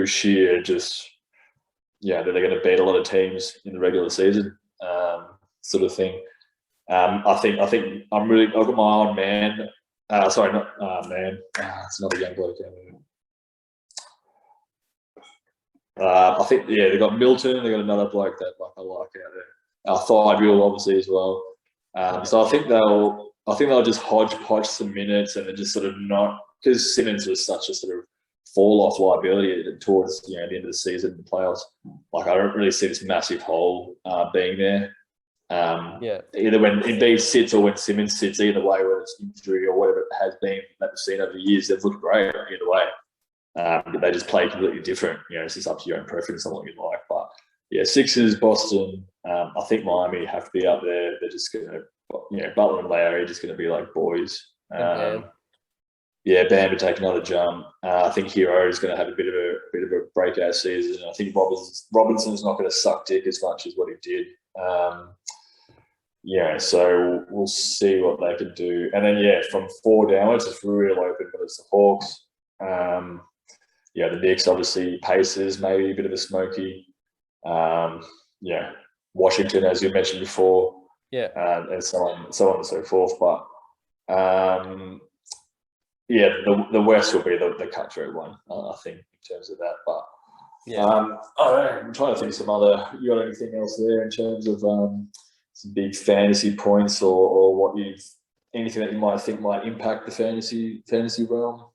sheer they're going to beat a lot of teams in the regular season, sort of thing. I think I've got my eye on Man. Sorry, not Man. It's another young bloke. I think they got Milton. They got another bloke that I like out there. Thibault obviously as well. So I think they'll just hodgepodge some minutes, and then just sort of not, because Simmons was such a sort of fall off liability towards the end of the season and the playoffs. Like, I don't really see this massive hole being there. Either when Embiid sits or when Simmons sits, either way, whether it's injury or whatever it has been that we've seen over the years, they've looked great either way. They just play completely different. It's just up to your own preference on what you like. But Sixers, Boston, I think Miami have to be up there. They're just going to, Butler and Lowry are just going to be like boys. Bam would take another jump. I think Hero is going to have a bit of a breakout season. I think Robinson's not going to suck dick as much as what he did. So we'll see what they can do. And then from 4 downwards, it's real open. But it's the Hawks. The Knicks, obviously, Pacers, maybe a bit of a smoky. Washington, as you mentioned before. And so on and so forth. But the West will be the cutthroat one, I think, in terms of that. But I don't know. I'm trying to think of some other. You got anything else there in terms of some big fantasy points, or anything that you might think might impact the fantasy realm?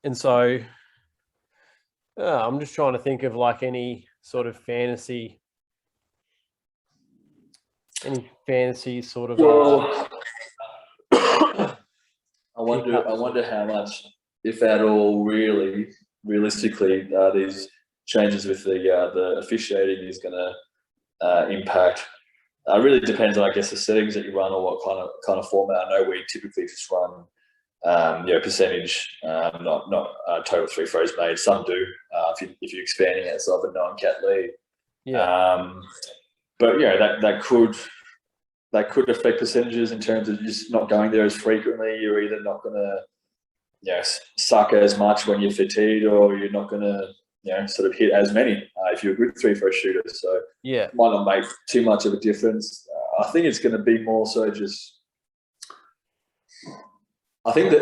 And so I'm just trying to think of like any sort of fantasy sort of. I wonder how much, if at all, realistically, these changes with the officiating is going to impact. It really depends on, I guess, the settings that you run, or what kind of format. I know we typically just run percentage, not total free throws made. Some do if you're expanding it outside of a 9-cat league. But that could affect percentages in terms of just not going there as frequently. You're either not going to suck as much when you're fatigued, or you're not going to sort of hit as many if you're a good 3-throw shooter. So it might not make too much of a difference. I think it's going to be more so just. I think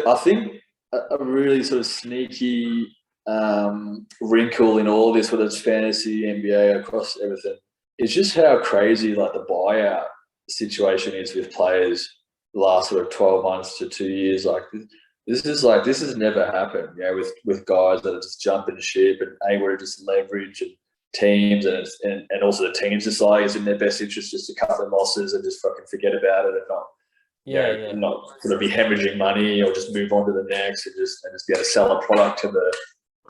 a really sort of sneaky wrinkle in all this, whether it's fantasy, NBA, across everything, is just how crazy like the buyout situation is with players the last sort of 12 months to 2 years. Like this has never happened, with guys that are just jumping ship and able to just leverage and teams, and also the teams decide it's in their best interest just to cut their losses and just fucking forget about it and not not sort of be hemorrhaging money, or just move on to the next and just be able to sell a product to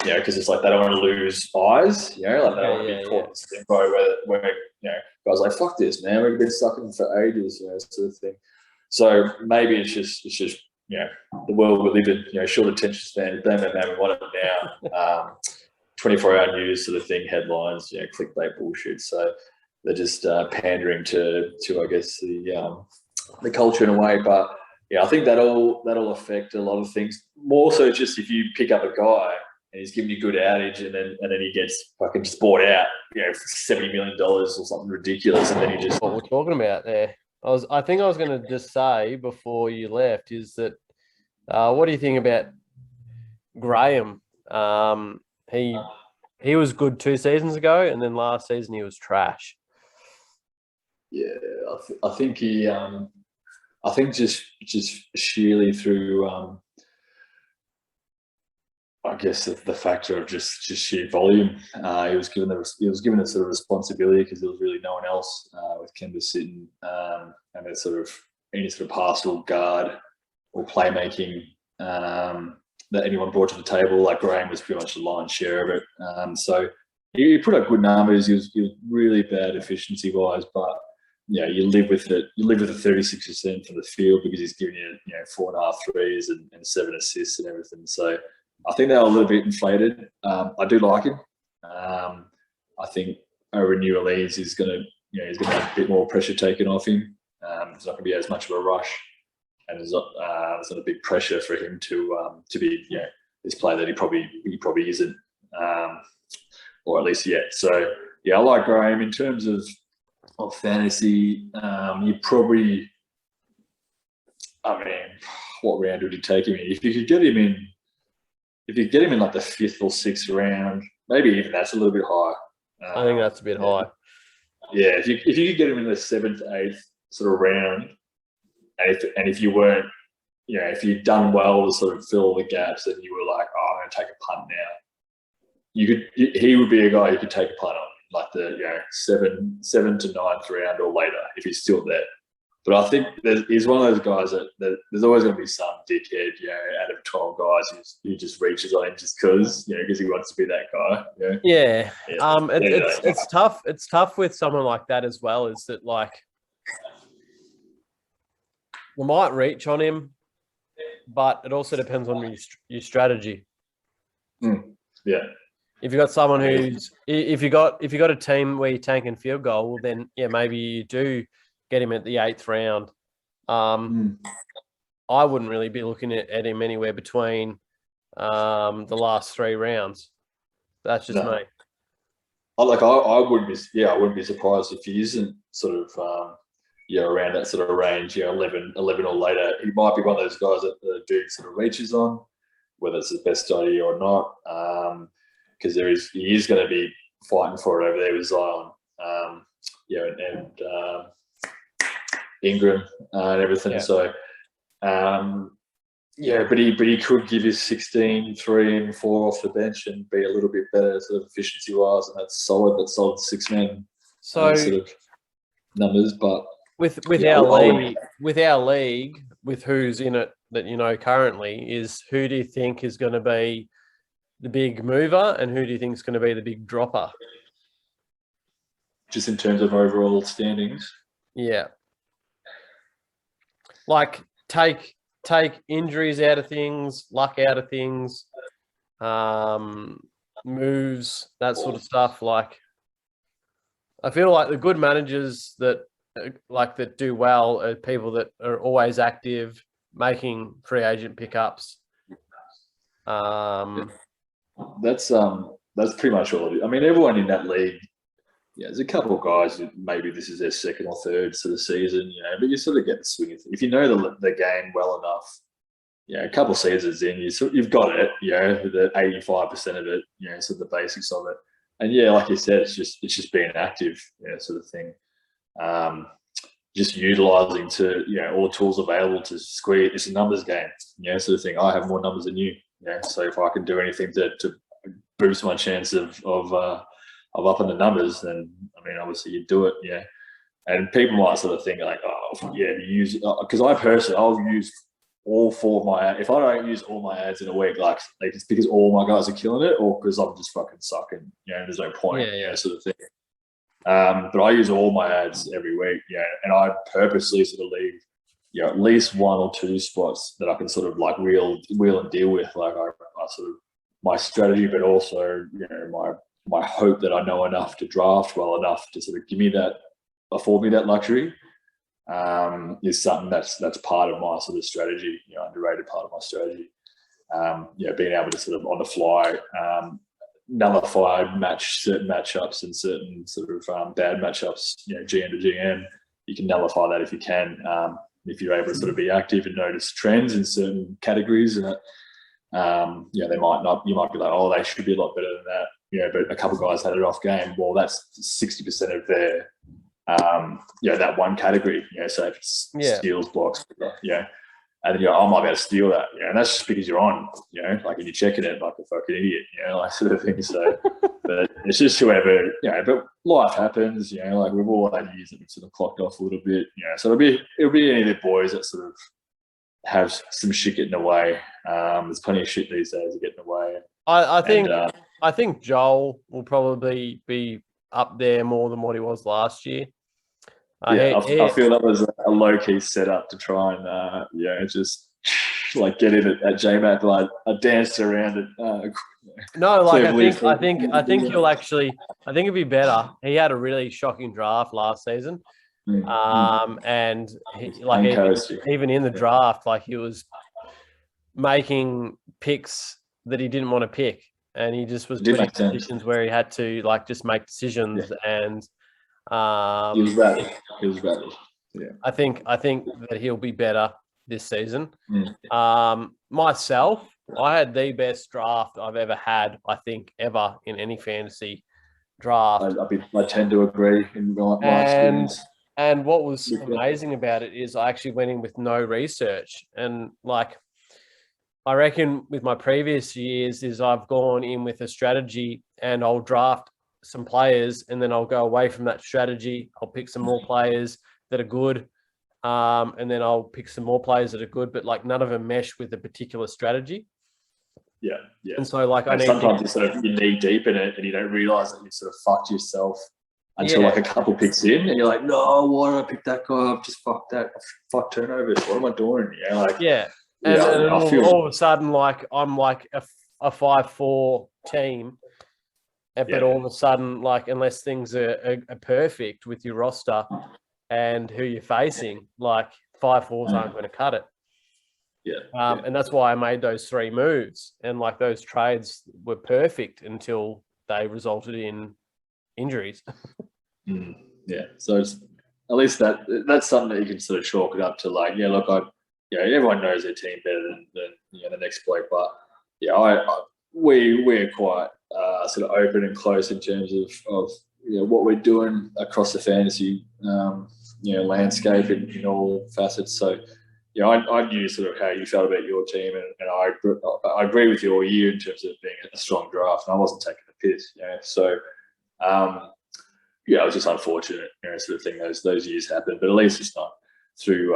because it's like they don't want to lose eyes, like they don't want to be caught in this limbo where guys like, fuck this, man, we've been stuck in it for ages, sort of thing. So maybe it's just the world we live in, short attention span, bam, bam, bam, we want it now. 24-hour news sort of thing, headlines, clickbait bullshit. So they're just pandering to I guess the culture in a way. But I think that'll affect a lot of things. More so, just if you pick up a guy and he's giving you good outage, and then he gets fucking just bought out, for $70 million or something ridiculous, and then he just what we're talking about there. I think I was going to just say before you left is that what do you think about Graham? He was good 2 seasons ago, and then last season he was trash. Yeah, I think he. I think just sheerly through, I guess the factor of just sheer volume. He was given a sort of responsibility because there was really no one else with Kemba sitting, and there's sort of any sort of pastoral guard or playmaking that anyone brought to the table. Like Graham was pretty much the lion's share of it. So he put up good numbers. He was really bad efficiency wise, but you live with it. You live with the 36% from the field because he's giving you 4.5 threes and 7 assists and everything. So I think they're a little bit inflated. I do like him. I think over New Orleans is going to he's going to have a bit more pressure taken off him. There's not going to be as much of a rush, and there's not a big pressure for him to be this player that he probably isn't, or at least yet. So I like Graham in terms of fantasy. You probably, what round would you take him in? If you could get him in like the 5th or 6th round, maybe even that's a little bit high. I think that's a bit high. Yeah, if you could get him in the 7th, 8th sort of round, and if you weren't, if you'd done well to sort of fill the gaps, and you were like, I'm going to take a punt now, he would be a guy you could take a punt on, like the 7 to 9th round or later if he's still there. But I think he's one of those guys that there's always going to be some dickhead, out of 12 guys who just reaches on him just because he wants to be that guy. Yeah. It's tough. It's tough with someone like that as well. Is that like we might reach on him, but it also depends on your strategy. Yeah. If you got someone who's if you got a team where you're tanking field goal, well then maybe you do get him at the 8th round. I wouldn't really be looking at him anywhere between the last 3 rounds. That's just me. I wouldn't be surprised if he isn't sort of around that sort of range, 11 or later. He might be one of those guys that the dude sort of reaches on, whether it's the best idea or not. Because he is going to be fighting for it over there with Zion, and Ingram and everything. Yeah. So, but he could give you 16, 3 and 4 off the bench and be a little bit better sort of efficiency wise, and that's solid. That's solid 6-man sort of numbers. But with our league, with who's in it that currently, is who do you think is going to be the big mover, and who do you think is going to be the big dropper? Just in terms of overall standings? Yeah. Like take injuries out of things, luck out of things, moves, that sort of stuff. Like I feel like the good managers that do well are people that are always active, making free agent pickups. That's pretty much all of it. I mean, everyone in that league, there's a couple of guys who maybe this is their 2nd or 3rd sort of season, but you sort of get the swing of it. If you know the game well enough, a couple of seasons in, you've got it, the 85% of it, sort of the basics of it. And like you said, it's just being active, sort of thing. Just utilising all the tools available to squeeze. It's a numbers game, sort of thing. I have more numbers than you. So if I can do anything to boost my chance of upping the numbers, then obviously you do it, And people might sort of think like, use because I personally I'll use all 4 of my, if I don't use all my ads in a week, like it's because all my guys are killing it, or because I'm just fucking sucking, there's no point, sort of thing. But I use all my ads every week, and I purposely sort of leave, at least 1 or 2 spots that I can sort of like wheel and deal with. Like I sort of, my strategy, but also, my hope that I know enough to draft well enough to sort of afford me that luxury, is something that's part of my sort of strategy, underrated part of my strategy. Being able to sort of on the fly, nullify certain matchups and certain sort of bad matchups, GM to GM. You can nullify that if you can, if you're able to sort of be active and notice trends in certain categories. And they might not, you might be like, oh, they should be a lot better than that. But a couple of guys had an off game. Well, that's 60% of their, that one category. So if it's steals, blocks, and then I might be able to steal that, and that's just because you're on, like, and you're checking it like a fucking idiot, like sort of thing. So, but it's just whoever, but life happens, like we've all had years that we've sort of clocked off a little bit, so it'll be any of the boys that sort of have some shit getting away. There's plenty of shit these days that getting away. I think Joel will probably be up there more than what he was last year. I feel that was a low-key setup to try and just like get in at JMAT. Like I danced around it. No, like I think he'll actually. I think it'd be better. He had a really shocking draft last season, and even in the draft, like he was making picks that he didn't want to pick, and he just was put in positions where he had to like just make decisions and. He was ready. Yeah. I think that he'll be better this season. Myself, I had the best draft I've ever had, I think, ever in any fantasy draft. I tend to agree in my experience. And what was amazing about it is I actually went in with no research. And like, I reckon with my previous years is I've gone in with a strategy and I'll draft some players and then I'll go away from that strategy. I'll pick some more players that are good. And then I'll pick some more players that are good, but like none of them mesh with a particular strategy. Yeah. And so like sometimes you knee deep in it and you don't realize that you sort of fucked yourself until like a couple picks in and you're like, no, why did I pick that guy? I've just fucked that. Fuck turnovers. What am I doing? And all of a sudden, like I'm like a 5-4 team. But all of a sudden, like, unless things are perfect with your roster and who you're facing, like 5-4s aren't going to cut it. And that's why I made those 3 moves. And like those trades were perfect until they resulted in injuries. So it's, at least that's something that you can sort of chalk it up to. Like, everyone knows their team better than the next bloke. But we're quite sort of open and close in terms of what we're doing across the fantasy landscape in all facets. So I knew sort of how you felt about your team, and I agree with you all year in terms of being a strong draft, and I wasn't taking the piss. So it was just unfortunate, sort of thing. Those years happened, but at least it's not through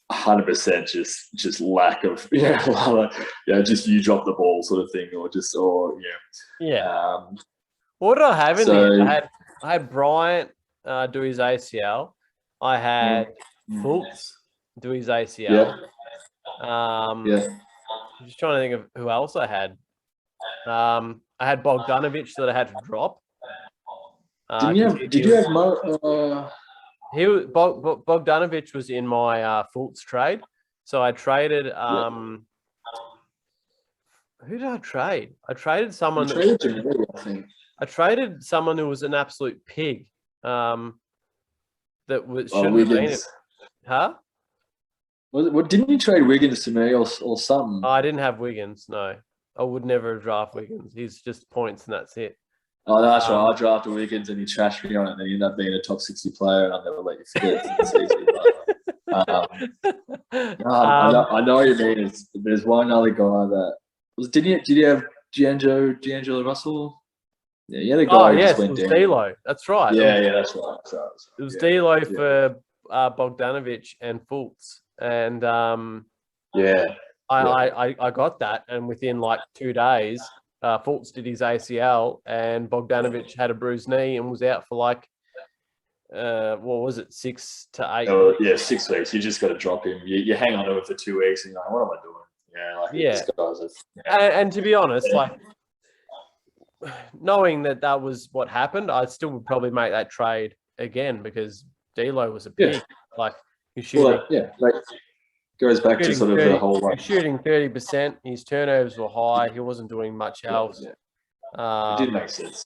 100% just lack of just you drop the ball sort of thing, or what did I have in there? I had Bryant do his ACL. I had Fultz do his ACL. I'm just trying to think of who else I had. I had Bogdanovic that I had to drop. Did you have Mo? Bogdanovic was in my Fultz trade, so I traded. Who did I trade? I traded someone. I traded someone who was an absolute pig. That was shouldn't have been it. Huh? What didn't you trade Wiggins to me or something? I didn't have Wiggins. No, I would never draft Wiggins. He's just points and that's it. Oh, no, that's right. I drafted Wiggins and he trashed me on it, and then he ended up being a top 60 player, and I'll never let you forget it. It's easy, I know what you mean. There's one other guy that was. Did you have D'Angelo Russell? Yeah, you had a guy who just went down. D'Lo. That's right. Yeah, that's right. It was D'Lo for Bogdanovic and Fultz. and Yeah. I got that, and within like 2 days, Fultz did his ACL, and Bogdanovic had a bruised knee and was out for like, what was it, 6 to 8 Oh, weeks? yeah, 6 weeks. You just got to drop him. You hang on to him for 2 weeks, and you're like, what am I doing? Yeah, like Yeah. these guys are. And to be honest, like knowing that was what happened, I still would probably make that trade again because D'Lo was a pig. Yeah. Like he's shooting. Like goes back to sort of the whole like shooting 30%. His turnovers were high. He wasn't doing much else. Yeah. It did make sense.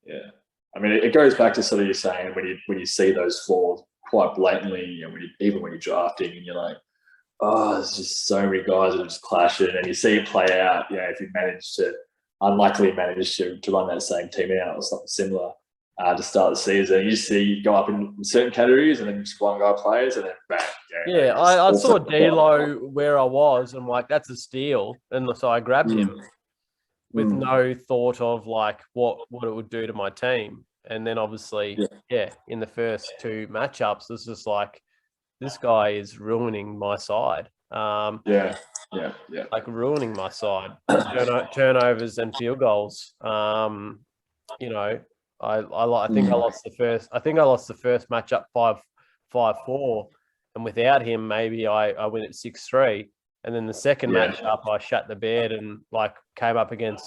Yeah. I mean, it goes back to sort of you saying when you see those flaws quite blatantly, you know, even when you're drafting, and you're like, oh, there's just so many guys that are just clashing, and you see it play out. You know, if you unluckily manage to run that same team out or something similar to start the season, you see go up in certain categories, and then just one guy plays, and then bang. Yeah, I saw D'Lo where I was, and like that's a steal, and so I grabbed him with no thought of like what it would do to my team. And then obviously, in the first 2 matchups, it's just like this guy is ruining my side. Like ruining my side. Turnovers and field goals. You know, I think I lost the first. I think I lost the first matchup 5-4, and without him, maybe I win at 6-3. And then the second matchup, I shut the bed and like came up against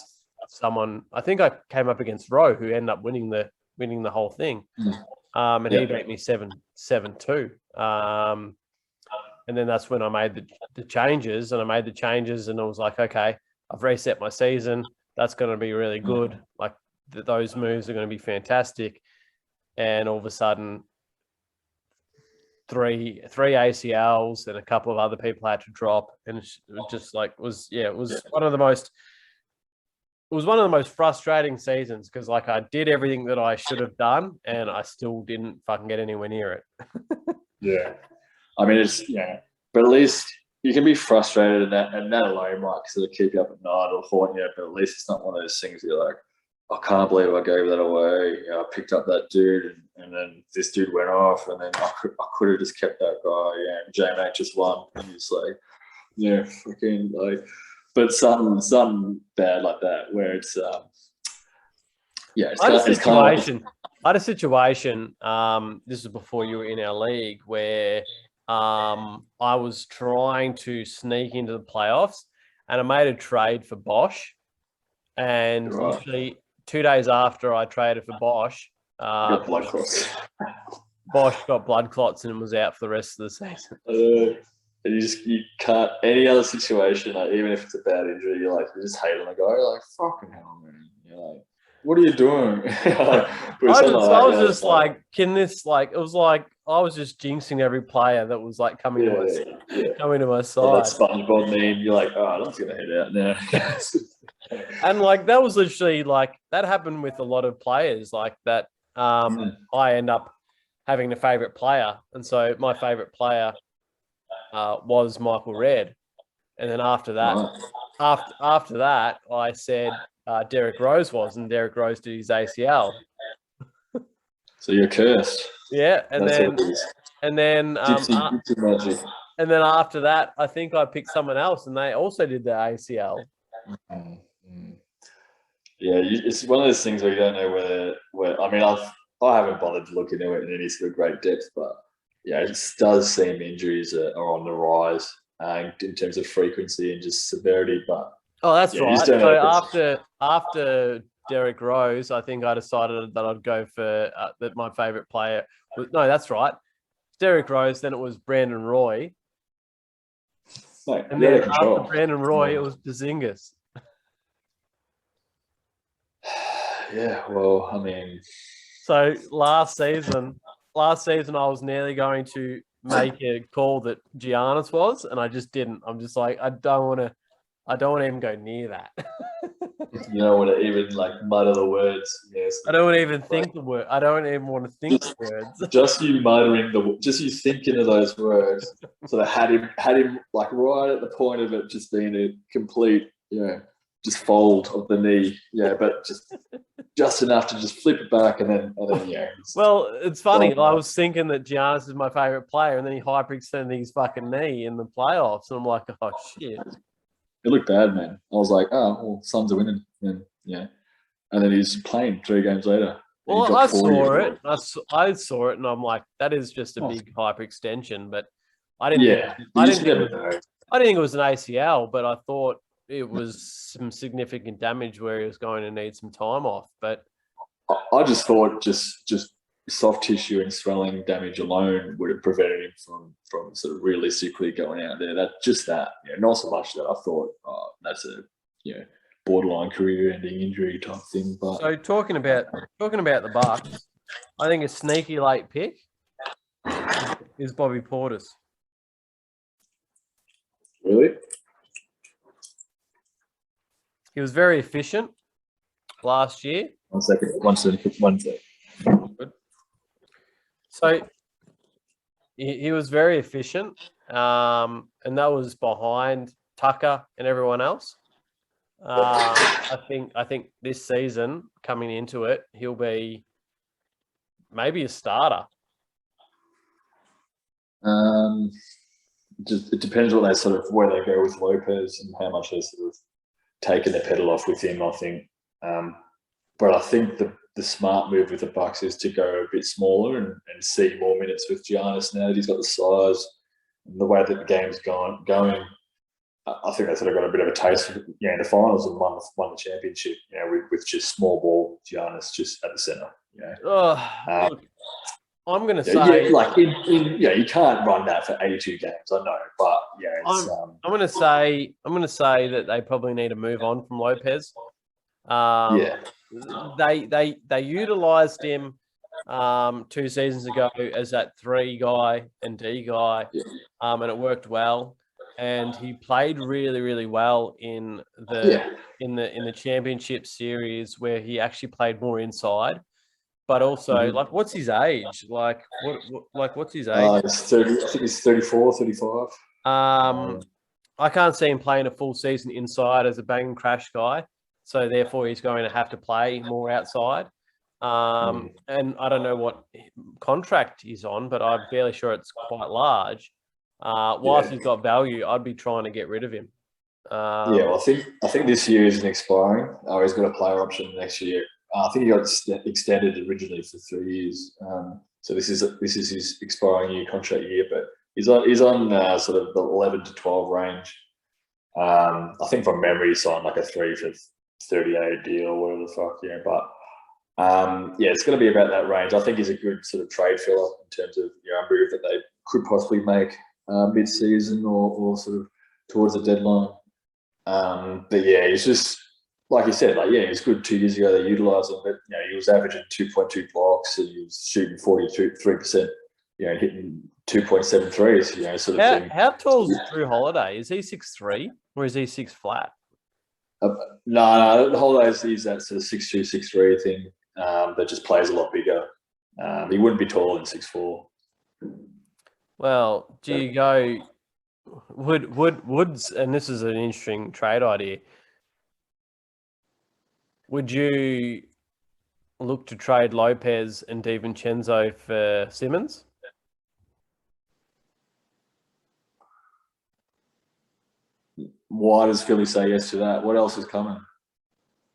someone. I think I came up against Rowe, who ended up winning the whole thing. And he beat me 7-2. And then that's when I made the changes, and I made the changes, and I was like, okay, I've reset my season. That's going to be really good. Like those moves are going to be fantastic. And all of a sudden, three ACLs and a couple of other people had to drop, and it was just like it was one of the most frustrating seasons because like I did everything that I should have done and I still didn't fucking get anywhere near it. Yeah, I mean but at least you can be frustrated, and that alone might sort of keep you up at night or haunt you. But at least it's not one of those things where you're like, I can't believe I gave that away. You know, I picked up that dude, and then this dude went off, and then I could have just kept that guy. Yeah, J-Mac just won, and it's like, yeah, freaking like. But something bad like that where it's I had a situation. This is before you were in our league where I was trying to sneak into the playoffs, and I made a trade for Bosch, and literally 2 days after I traded for Bosch, Bosch got blood clots and was out for the rest of the season. And you can't, any other situation, like even if it's a bad injury, you just hate on the guy. You're like, fucking hell, man. You're like, what are you doing? I was just like, can this like? It was like I was just jinxing every player that was like coming to my side. That SpongeBob meme. You're like, oh, I'm just gonna head out now. And like that was literally like that happened with a lot of players like that. I end up having a favorite player, and so my favorite player was Michael Redd, and then after that, after that, I said Derrick Rose was, and Derrick Rose did his ACL. So you're cursed. Yeah, and then after that, I think I picked someone else, and they also did the ACL. Yeah, it's one of those things where you don't know where. I mean, I haven't bothered to look into it in any sort of great depth, but yeah, it does seem injuries are on the rise in terms of frequency and just severity. But that's right. So after Derrick Rose, I think I decided that I'd go for that my favorite player. No, that's right. Derrick Rose. Then it was Brandon Roy. And then after Brandon Roy, it was Porzingis. Yeah, well, I mean, so last season I was nearly going to make a call that Giannis was, and I just didn't. I'm just like, I don't want to even go near that. You don't want to even mutter the words. Yes. I don't want to even think the word. I don't even want to think the words. Just you muttering just you thinking of those words. So they had him right at the point of it just being a complete, just fold of the knee. Yeah, but just enough to just flip it back and then yeah. Well, it's funny. I was thinking that Giannis is my favorite player, and then he hyperextended his fucking knee in the playoffs, and I'm like, oh shit. It looked bad, man. I was like, oh, well, Suns are winning. And yeah. And then he's playing 3 games later. Well, I saw it. I saw it, and I'm like, that is just a big hyperextension. But I didn't. Yeah. I didn't think it was an ACL, but I thought it was some significant damage where he was going to need some time off. But I just thought just soft tissue and swelling damage alone would have prevented him from sort of realistically going out there. Not so much that I thought, oh, that's a borderline career-ending injury type thing. But so talking about the Bucks, I think a sneaky late pick is Bobby Portis. Really? He was very efficient last year. One second. Good. So he was very efficient, and that was behind Tucker and everyone else. I think this season coming into it, he'll be maybe a starter. It depends where they go with Lopez and how much they sort of taken the pedal off with him, I think. But I think the smart move with the Bucks is to go a bit smaller and see more minutes with Giannis now that he's got the size and the way that the game's going. I think they sort of got a bit of a taste in the finals and won the championship, with just small ball Giannis just at the center. I'm going to say, you can't run that for 82 games. I know, but I'm going to say that they probably need to move on from Lopez. They utilized him 2 seasons ago as that 3 guy and D guy, and it worked well. And he played really, really well in the championship series where he actually played more inside. But also, what's his age? What's his age? He's 30. I think he's 34, 35. I can't see him playing a full season inside as a bang and crash guy. So therefore, he's going to have to play more outside. And I don't know what contract he's on, but I'm fairly sure it's quite large. Whilst he's got value, I'd be trying to get rid of him. I think this year isn't expiring. He's got a player option next year. I think he got extended originally for 3 years. So this is his expiring year contract year, but he's on sort of the 11 to 12 range. I think from memory, he signed like a 3 for 38 deal or whatever the fuck. But it's going to be about that range. I think he's a good sort of trade filler in terms of a move that they could possibly make mid-season or sort of towards the deadline. But he's just, like you said, he was good 2 years ago. They utilised him, but he was averaging 2.2 blocks and he was shooting 43%, hitting 2.7 threes, sort of thing. How tall is Drew Holiday? Is he 6'3" or is he 6 flat? No, the Holiday is that sort of 6'2", 6'3" thing. That just plays a lot bigger. He wouldn't be taller than 6'4". Well, do you go Woods? And this is an interesting trade idea. Would you look to trade Lopez and DiVincenzo for Simmons? Why does Philly say yes to that? What else is coming?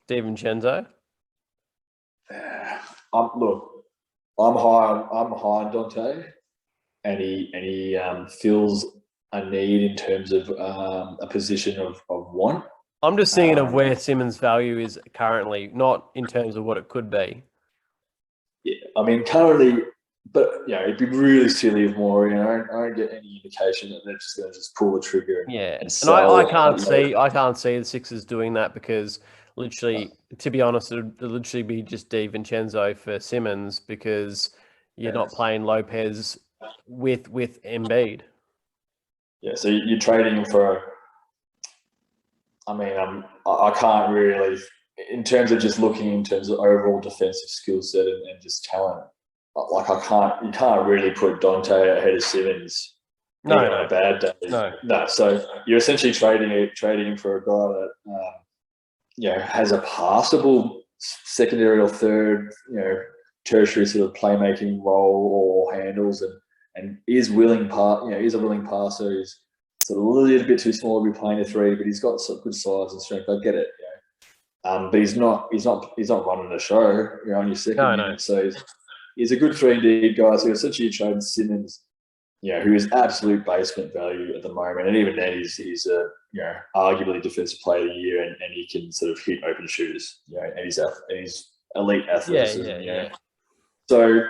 DiVincenzo? I'm high on Dante, and he feels a need in terms of a position of want. I'm just thinking of where Simmons' value is currently, not in terms of what it could be. Yeah, I mean currently, but it'd be really silly if more. I don't get any indication that they're just going to just pull the trigger. I can't see the Sixers doing that because literally, to be honest, it'd literally be just DiVincenzo for Simmons because you're not playing Lopez with Embiid. Yeah, so you're trading him for. I can't really, in terms of just looking in terms of overall defensive skill set and just talent. You can't really put Dante ahead of Simmons. On a bad day. No. So you're essentially trading him for a guy that has a passable secondary or third, tertiary sort of playmaking role or handles, and is willing is a willing passer. He's sort of a little bit too small to be playing a 3, but he's got some good size and strength. I get it. But he's not running the show. On your second minute, so he's a good 3-and-D guy. So essentially, you trade Simmons, who is absolute basement value at the moment, and even then, he's a arguably defensive player of the year, and he can sort of hit open shooters, and he's elite athleticism. So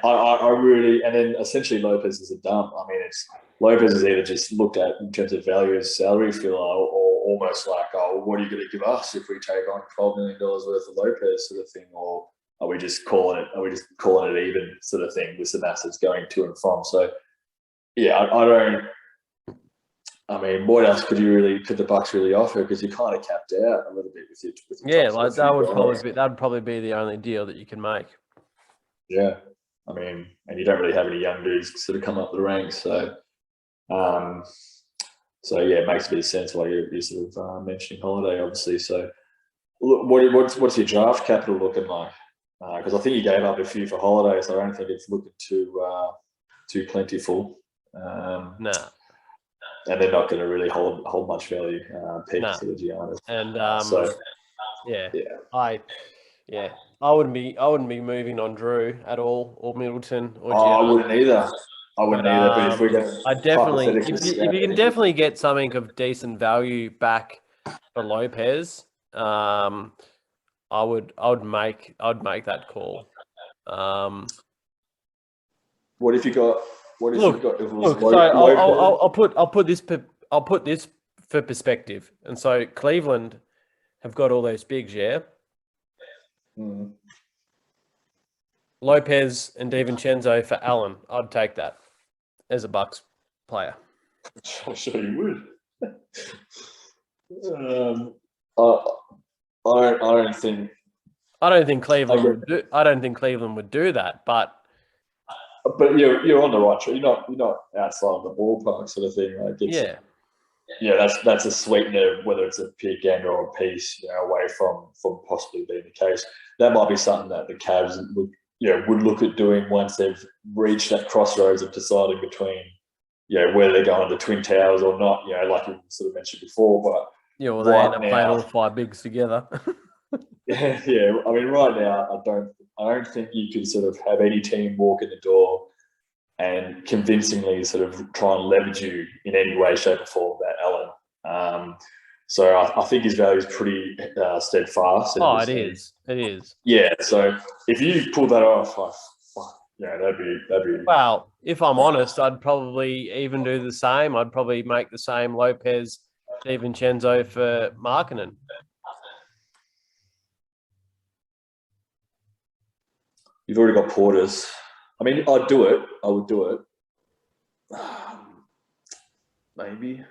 I really, and then essentially Lopez is a dump. I mean, Lopez is either just looked at in terms of value as salary filler, or almost like, oh, what are you going to give us if we take on $12 million worth of Lopez sort of thing, or are we just calling it even sort of thing with some assets going to and from? So I mean, what else could the Bucks really offer? Because you're kind of capped out a little bit with your like that'd probably be the only deal that you can make. Yeah, I mean, and you don't really have any young dudes sort of come up the ranks, so it makes a bit of sense why you're sort of mentioning Holiday, obviously. So, what's your draft capital looking like? Because I think you gave up a few for Holiday, so I don't think it's looking too plentiful. Nah. And they're not going to really hold much value, peak to the Giannis. And I wouldn't be moving on Drew at all, or Middleton, or I wouldn't either. But if we're going to, I definitely, if you can definitely get something of decent value back for Lopez, I would make that call. What if you got? I'll put this for perspective. And so Cleveland have got all those bigs, yeah. Mm. Lopez and DiVincenzo for Allen. I'd take that as a Bucks player. I'm sure you would. I don't think Cleveland would do. I don't think Cleveland would do that, but you're on the right track. You're not outside of the ballpark sort of thing. Like that's a sweetener, whether it's a pick and or a piece, away from possibly being the case. That might be something that the Cavs would look at doing once they've reached that crossroads of deciding between whether they're going to Twin Towers or not. Like you sort of mentioned before, but they end up playing all 5 bigs together. I mean, right now, I don't think you can sort of have any team walk in the door and convincingly sort of try and leverage you in any way, shape, or form about Allen. So I think his value is pretty steadfast. It is. Yeah. So if you pull that off, that'd be. Well, if I'm honest, I'd probably even do the same. I'd probably make the same Lopez, DiVincenzo for Markkanen. You've already got Porters. I mean, I'd do it. I would do it. Maybe.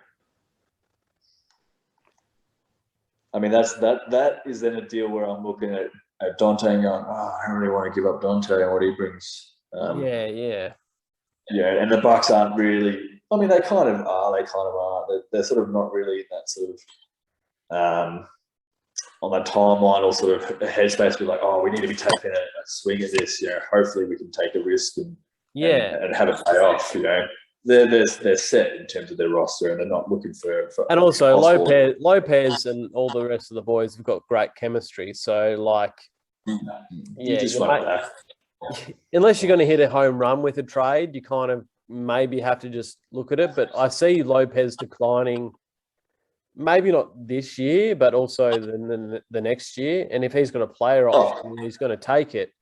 I mean, that is then a deal where I'm looking at Dante and going, I don't really want to give up Dante and what he brings. Yeah, and the Bucks aren't really. I mean, they kind of are. They're sort of not really in that sort of on that timeline or sort of a headspace. Be like, we need to be taking a swing at this. Hopefully we can take a risk and have it pay off. They're set in terms of their roster, and they're not looking for. And also, Lopez and all the rest of the boys have got great chemistry. So, unless you're going to hit a home run with a trade, you kind of maybe have to just look at it. But I see Lopez declining, maybe not this year, but also the next year. And if he's got a player option, he's going to take it.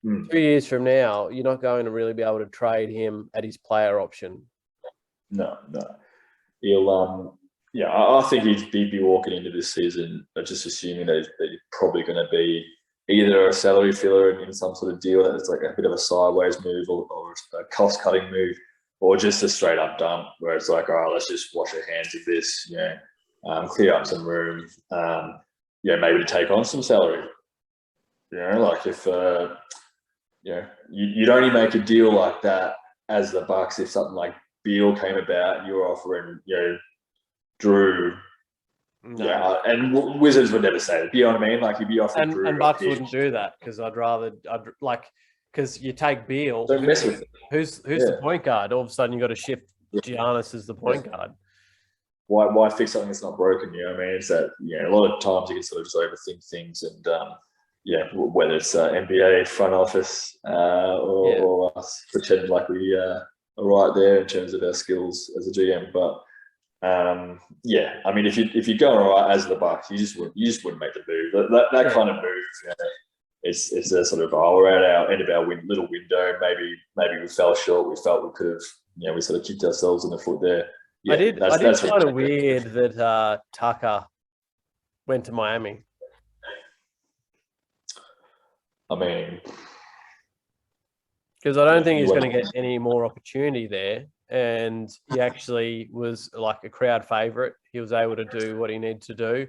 2 years from now, you're not going to really be able to trade him at his player option. No. He'll, I think he'd be walking into this season just assuming that he's probably going to be either a salary filler in some sort of deal that's like a bit of a sideways move or a cost-cutting move, or just a straight-up dump where it's like, let's just wash our hands of this, clear up some room, maybe to take on some salary. Like if... you'd only make a deal like that as the Bucks if something like Beal came about. You were offering, Drew No. Yeah, and Wizards would never say it. You know what I mean? Like, you'd be offering And Bucks wouldn't do that because I'd like, because you take Beal. Don't mess with it. Who's the point guard? All of a sudden, you got to shift Giannis as the point guard. Why fix something that's not broken? You know what I mean? It's that, a lot of times you can sort of just overthink things, and whether it's NBA front office or us pretending like we are right there in terms of our skills as a GM. But I mean, if you're going right as the Bucks, you just wouldn't make the move. That kind of move, it's a sort of, we're at our end of our little window. Maybe we fell short. We felt we could have, we sort of kicked ourselves in the foot there. Yeah, I did find it weird that Tucker went to Miami. I mean, because I don't think he's going to get any more opportunity there. And he actually was like a crowd favorite. He was able to do what he needed to do.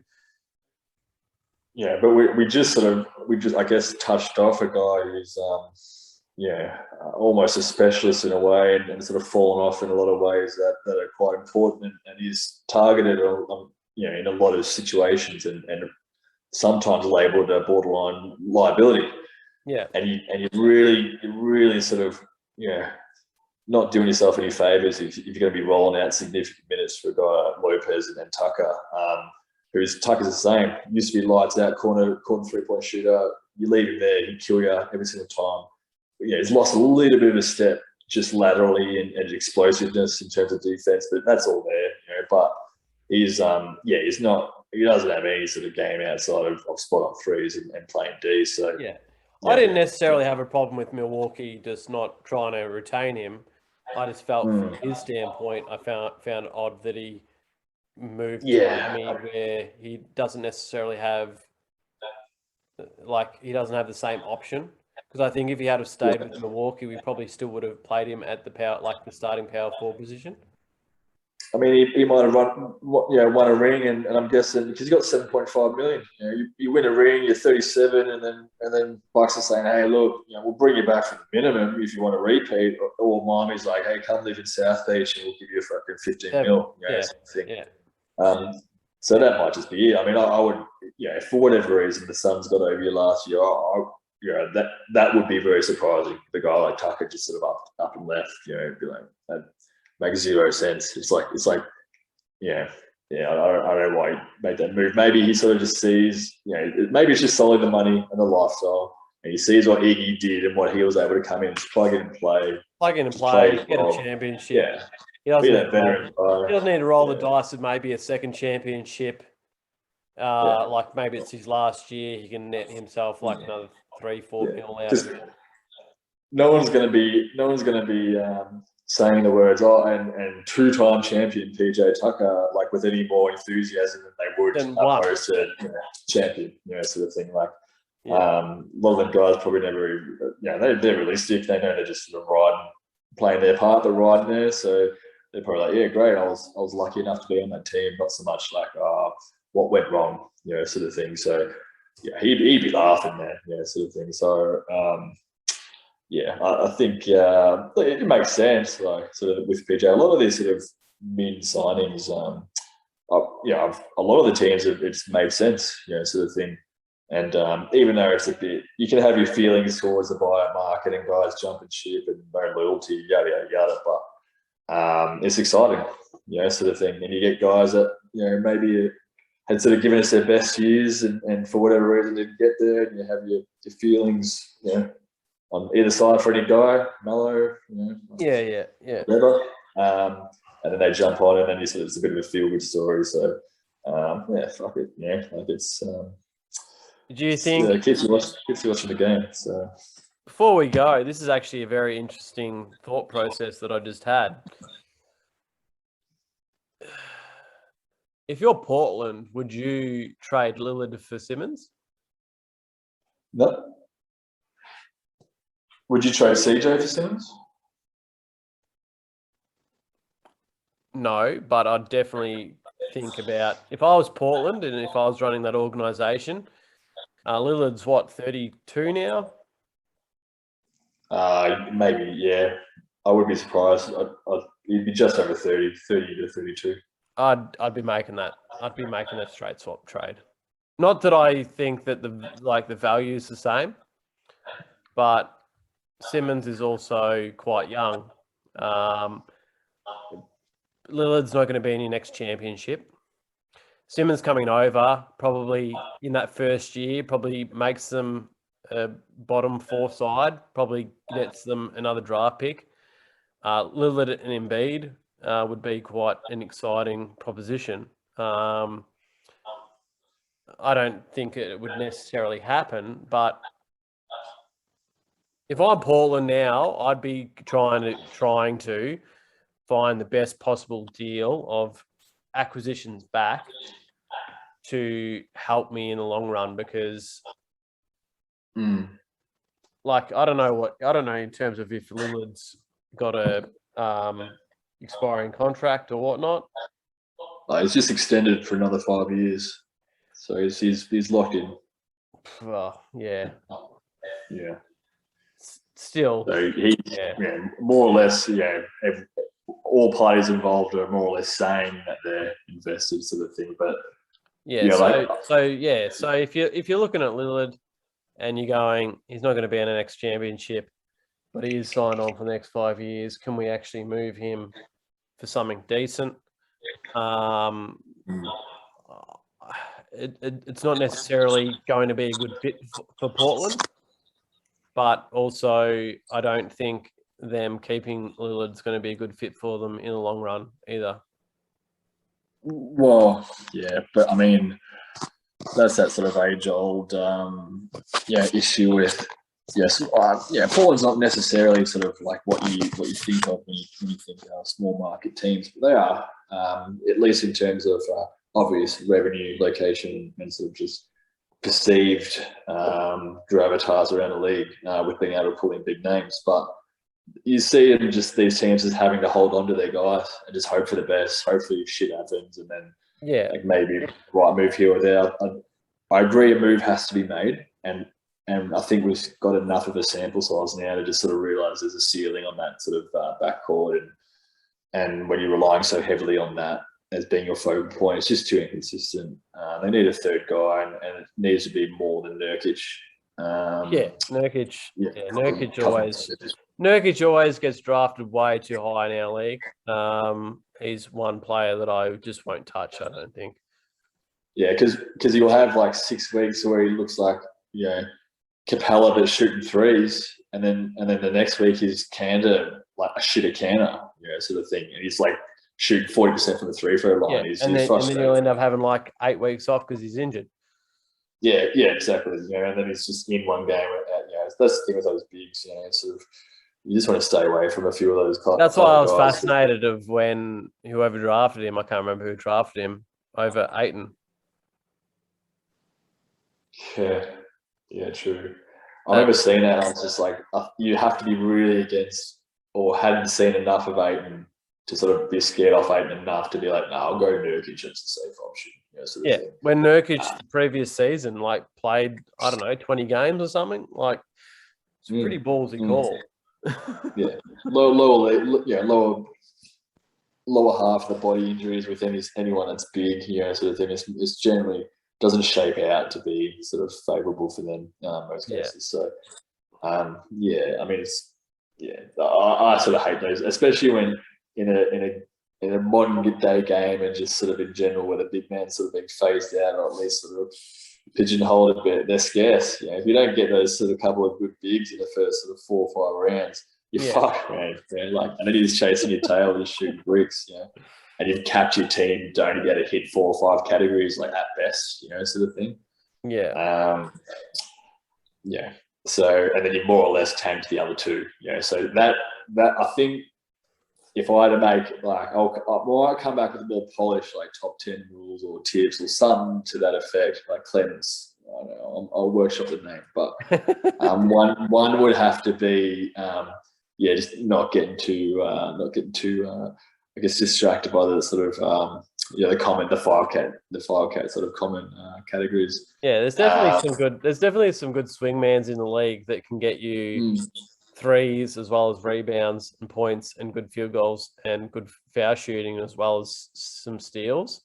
Yeah, but we just I guess touched off a guy who's almost a specialist in a way, and sort of fallen off in a lot of ways that are quite important, and he's targeted in a lot of situations, and sometimes labelled a borderline liability. Yeah, and you really sort of not doing yourself any favors if you're going to be rolling out significant minutes for a guy like Lopez and then Tucker. Tucker's the same. Used to be lights out, corner 3-point shooter. You leave him there, he'd kill you every single time. But he's lost a little bit of a step just laterally and explosiveness in terms of defense, but that's all there. But he's not. He doesn't have any sort of game outside of spot up threes and playing D. So I didn't necessarily have a problem with Milwaukee just not trying to retain him. I just felt from his standpoint, I found it odd that he moved to Miami, where he doesn't necessarily have the same option. Because I think if he had stayed with Milwaukee, we probably still would have played him at the starting power forward position. I mean, he might have won a ring, and I'm guessing because he's got $7.5 million. You win a ring, you're 37, and then Bucks are saying, "Hey, look, we'll bring you back for the minimum if you want to repeat." Or Miami's like, "Hey, come live in South Beach, and we'll give you a fucking 15 mil." So that might just be it. I mean, I would, if for whatever reason the Suns got over you last year, that would be very surprising. The guy like Tucker just sort of up and left, be like that. Makes zero sense. It's like, I don't know why he made that move. Maybe he sort of just sees, maybe it's just solely the money and the lifestyle, and he sees what Iggy did and what he was able to come in, just plug in and play, get a championship. Yeah, he doesn't need to roll the dice with maybe a second championship. Like maybe it's his last year, he can net himself like another 3-4 mil out of it. No one's going to be saying the words, and two-time champion PJ Tucker, like with any more enthusiasm than they would opposed to champion, sort of thing. Like a lot of them guys probably never, they're realistic. They know they're just sort of playing their part, they're riding there. So they're probably like, yeah, great. I was lucky enough to be on that team. Not so much like, what went wrong, sort of thing. So he'd be laughing there, sort of thing. So. I think it makes sense, like sort of with PJ. A lot of these sort of mid signings, a lot of the teams it's made sense, sort of thing. And even though it's a bit, you can have your feelings towards the buyout market and guys jumping ship and no loyalty, yada yada yada. But it's exciting, sort of thing. And you get guys that maybe had sort of given us their best years and for whatever reason didn't get there, and you have your feelings, on either side for any guy, Mello, whatever. And then they jump on, and then it's a bit of a feel-good story. So, fuck it. Like it's. Do you think keeps you watching the game? So. Before we go, this is actually a very interesting thought process that I just had. If you're Portland, would you trade Lillard for Simmons? No. Would you trade CJ for Simmons? No, but I'd definitely think about if I was Portland and if I was running that organization. Lillard's 32 now? Maybe, yeah. I would be surprised. He'd be just over 30 to 32. I'd be making that I'd be making a straight swap trade. Not that I think that the value is the same, but Simmons is also quite young. Lillard's not going to be in your next championship. Simmons coming over probably in that first year probably makes them a bottom 4 side, probably gets them another draft pick. Lillard and Embiid would be quite an exciting proposition. I don't think it would necessarily happen, but if I'm Portland now, I'd be trying to find the best possible deal of acquisitions back to help me in the long run, because like I don't know in terms of if Lillard's got a expiring contract or whatnot. It's just extended for another 5 years, so he's locked in. Well, yeah. Still, so more or less, all parties involved are more or less saying that they're invested, sort of thing. But so if you're looking at Lillard and you're going, he's not going to be in the next championship, but he is signed on for the next 5 years. Can we actually move him for something decent? It's not necessarily going to be a good fit for Portland, but also I don't think them keeping Lillard's going to be a good fit for them in the long run either. Well, yeah, but I mean, that's that sort of age-old issue with Portland's not necessarily sort of like what you think of when you think small market teams, but they are, at least in terms of obvious revenue, location, and sort of just perceived gravitas around the league with being able to pull in big names. But you see in just these teams as having to hold on to their guys and just hope for the best. Hopefully shit happens, and then like maybe right move here or there. I agree, a move has to be made, and I think we've got enough of a sample size now to just sort of realise there's a ceiling on that sort of backcourt, and when you're relying so heavily on that as being your focal point, it's just too inconsistent. They need a third guy, and it needs to be more than Nurkic. Nurkic. Nurkic always gets drafted way too high in our league. He's one player that I just won't touch, I don't think. Yeah, because you'll have like 6 weeks where he looks like Capella but shooting threes, and then the next week he's Cantor, like a shitter canner, sort of thing, and he's like shooting 40% from the 3-throw line. And then you'll end up having like 8 weeks off because he's injured. Yeah, exactly. And then he's just in one game. That's the thing with those bigs. Sort of, you just want to stay away from a few of those. That's why I was fascinated of when whoever drafted him. I can't remember who drafted him over Ayton. Yeah, true. I remember seeing that. I was just like, you have to be really against, or hadn't seen enough of Ayton to sort of be scared off Ayton enough to be like, no, I'll go Nurkic. It's a safe option. Sort of thing. When Nurkic the previous season like played, I don't know, 20 games or something, like it's a pretty ballsy call. Lower half of the body injuries with anyone that's big, sort of thing. It's generally doesn't shape out to be sort of favourable for them most cases. So, I mean, I sort of hate those, especially when in a modern day game and just sort of in general where the big man's sort of being phased out or at least sort of pigeonholed a bit. They're scarce. If you don't get those sort of couple of good bigs in the first sort of 4 or 5 rounds, you're fucked, man. Like, and then you're just chasing your tail, just shooting bricks, and you've capped your team, don't even get to hit 4 or 5 categories, like at best, sort of thing. So, and then you more or less tanked the other 2. So that I think, if I had to make I'll come back with a more polished like top 10 rules or tips or something to that effect, like Clemens. I don't know, I'll workshop the name, but one would have to be just not getting too I guess distracted by the sort of the five cat sort of common categories. There's definitely some good swingmans in the league that can get you threes as well as rebounds and points and good field goals and good foul shooting as well as some steals.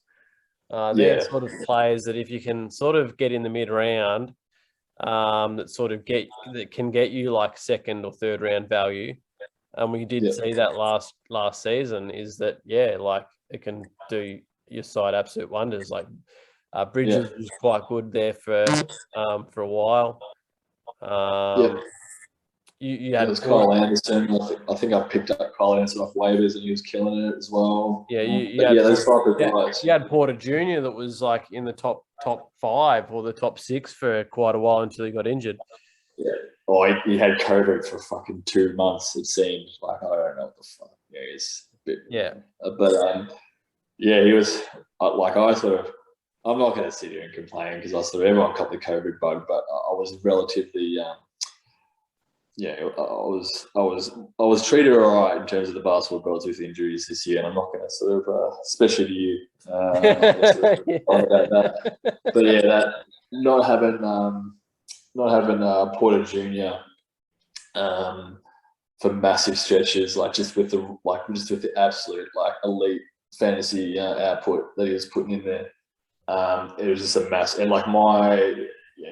They're sort of players that if you can sort of get in the mid round, that can get you like second or third round value. And we did see that last season is that, like it can do your side absolute wonders. Like Bridges was quite good there for a while. You had Kyle Anderson. I think I picked up Kyle Anderson off waivers and he was killing it as well. Yeah, those type of guys. You had Porter Jr. that was like in the top 5 or the top 6 for quite a while until he got injured. Yeah. He had COVID for fucking 2 months. It seemed like, I don't know what the fuck. Yeah, he's a bit. Yeah. But he was like, I'm not going to sit here and complain because I sort of everyone got the COVID bug, but I was relatively. I was treated all right in terms of the basketball gods with injuries this year, and I'm not going to sort of, especially to you, about that. But that not having Porter Jr. For massive stretches, like just with the absolute like elite fantasy output that he was putting in there, it was just a mass. And like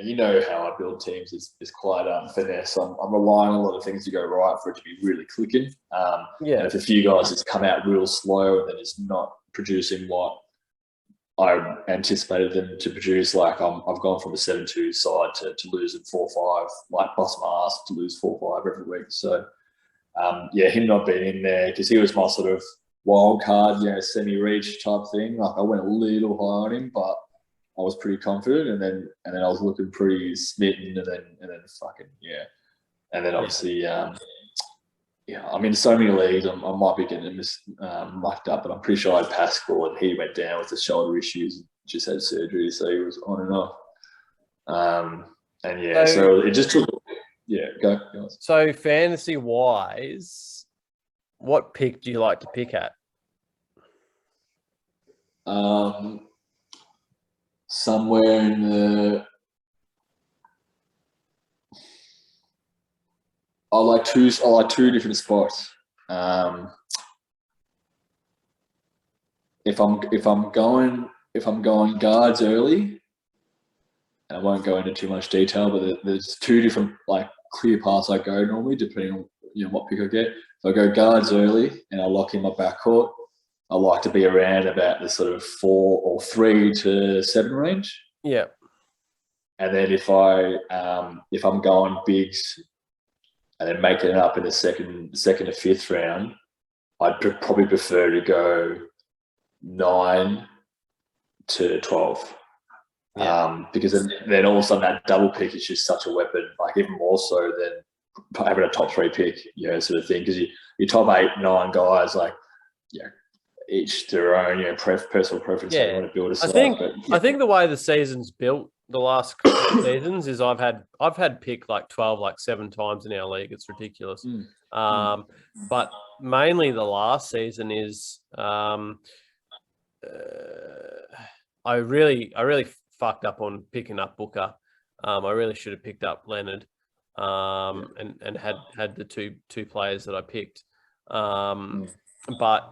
you know how I build teams is quite finesse. I'm relying on a lot of things to go right for it to be really clicking. And if a few guys just come out real slow and then it's not producing what I anticipated them to produce, like I've gone from a 7-2 side to losing 4-5, like bust my ass to lose 4-5 every week. So him not being in there because he was my sort of wild card, semi-reach type thing. Like I went a little high on him, but I was pretty confident, and then I was looking pretty smitten, and then fucking and then obviously I'm in so many leagues. I might be getting mucked up, but I'm pretty sure I had Pascal, and he went down with the shoulder issues, just had surgery, so he was on and off. So it just took. Yeah, go. So fantasy wise, what pick do you like to pick at? Somewhere in the. I like two different spots. If I'm going guards early, and I won't go into too much detail, but there's 2 different like clear paths I go normally, depending on what pick I get. If I go guards early and I lock in my backcourt, I like to be around about the sort of 4 or 3 to 7 range. Yeah. And then if I'm going bigs and then making it up in the second to 5th round, I'd probably prefer to go 9 to 12. Because then all of a sudden that double pick is just such a weapon, like even more so than having a top 3 pick, sort of thing. Because your top 8, 9 guys, like, each their own, personal preference. Yeah, they want to build a side, I think the way the season's built the last couple of seasons is I've had pick like 12 like 7 times in our league. It's ridiculous. But mainly the last season is I really fucked up on picking up Booker. I really should have picked up Leonard and had the two players that I picked. But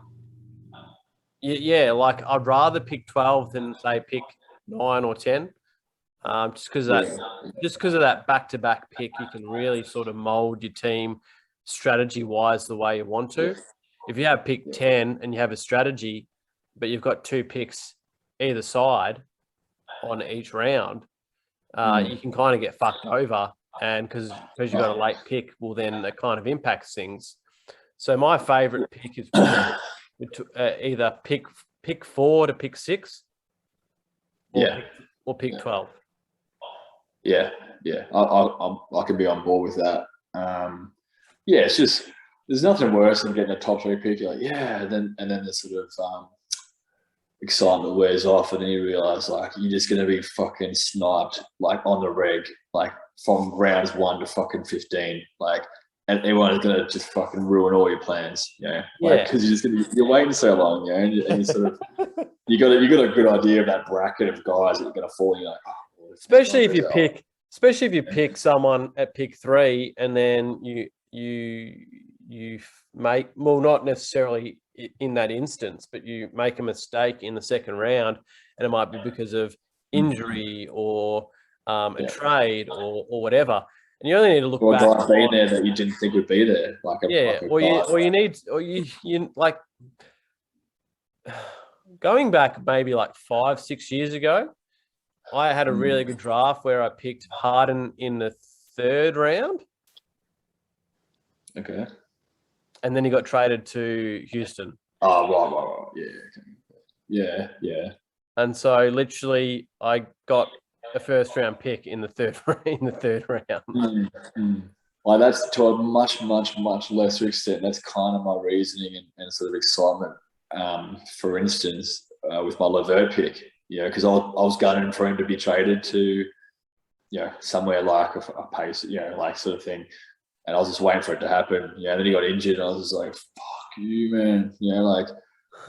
like I'd rather pick 12 than say pick 9 or 10. Just because of that back-to-back pick, you can really sort of mold your team strategy-wise the way you want to. If you have pick 10 and you have a strategy, but you've got 2 picks either side on each round, you can kind of get fucked over. And because you've got a late pick, well, then that kind of impacts things. So my favourite pick is either pick 4 to pick 6 or pick 12. Yeah. I can be on board with that. It's just there's nothing worse than getting a top 3 pick. You're like, and then the sort of excitement wears off, and then you realize like you're just gonna be fucking sniped like on the reg, like from rounds 1 to fucking 15, like, and everyone's gonna just fucking ruin all your plans, because you're waiting so long, and you sort of you got a good idea of that bracket of guys that are gonna fall. You're like, especially if you pick someone at pick 3 and then you make, well, not necessarily in that instance, but you make a mistake in the second round, and it might be because of injury or a trade or whatever. And you only need to look back. Or a guy being there that you didn't think would be there, you like going back maybe like 5-6 years ago. I had a really good draft where I picked Harden in the 3rd round. Okay. And then he got traded to Houston. Oh, right. Yeah. Yeah. And so literally I got a 1st round pick in the third round. Well, that's to a much, much, much lesser extent. That's kind of my reasoning and sort of excitement. For instance, with my Levert pick, because I was gunning for him to be traded to, somewhere like a pace, like sort of thing. And I was just waiting for it to happen. Then he got injured, and I was just like, "Fuck you, man!"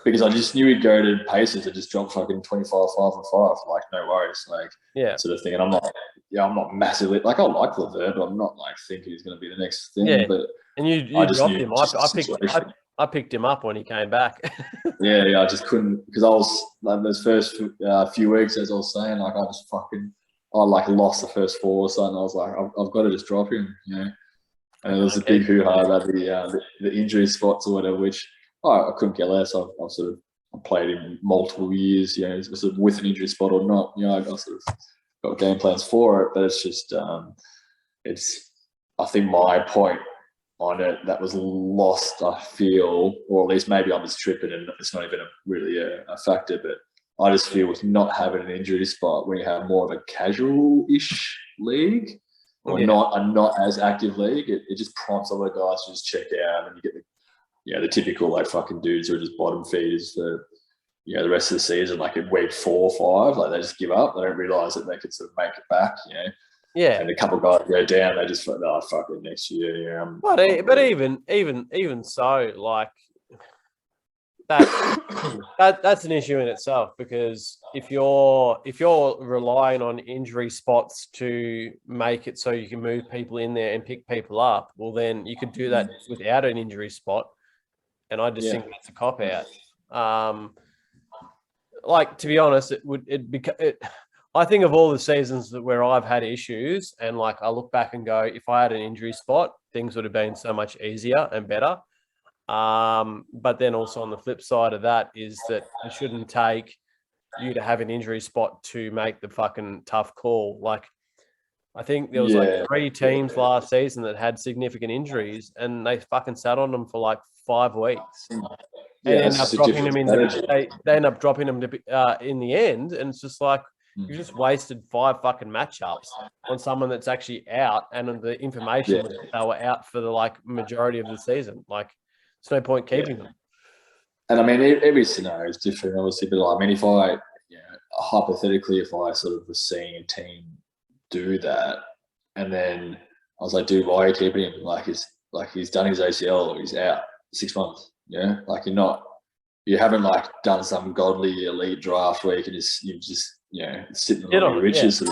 Because I just knew he'd go to Pacers and just drop fucking 25, 5 and 5. Like, no worries, sort of thing. And I'm not massively like, I like Levert, but I'm not like thinking he's going to be the next thing. Yeah, but and you dropped him. I picked him up when he came back. Yeah, I just couldn't, because I was like those first few weeks, as I was saying, like I lost the first 4 or something. I was like, I've got to just drop him, And there was a big hoo-ha about the injury spots or whatever, which I couldn't care less. I've played him multiple years, sort of with an injury spot or not. I sort of got game plans for it, but it's just I think my point on it that was lost, I feel, or at least maybe I'm just tripping and it's not even really a factor, but I just feel with not having an injury spot when you have more of a casual-ish league or not as active league, it just prompts other guys to just check out, and you get the typical like fucking dudes who are just bottom feeders for the rest of the season, like in week 4 or 5, like they just give up. They don't realise that they could sort of make it back, Yeah, and a couple of guys go down, they just like, fuck it, next year. But even so, like that's an issue in itself, because if you're relying on injury spots to make it so you can move people in there and pick people up, well then you could do that without an injury spot, and I just think that's a cop out. Like, to be honest, I think of all the seasons where I've had issues, and like I look back and go, if I had an injury spot, things would have been so much easier and better. But then also on the flip side of that is that it shouldn't take you to have an injury spot to make the fucking tough call. Like, I think there was like 3 teams last season that had significant injuries, and they fucking sat on them for like 5 weeks. And end up dropping them they end up dropping them in the end, and it's just like, you just wasted 5 fucking matchups on someone that's actually out, and the information was that they were out for the like majority of the season. Like, there's no point keeping them. And I mean, every scenario is different, obviously. But I mean, if I, hypothetically, if I sort of was seeing a team do that, and then I was like, dude, why are you keeping him? Like he's done his ACL or he's out 6 months. Like you haven't like done some godly elite draft where you just sitting on your riches.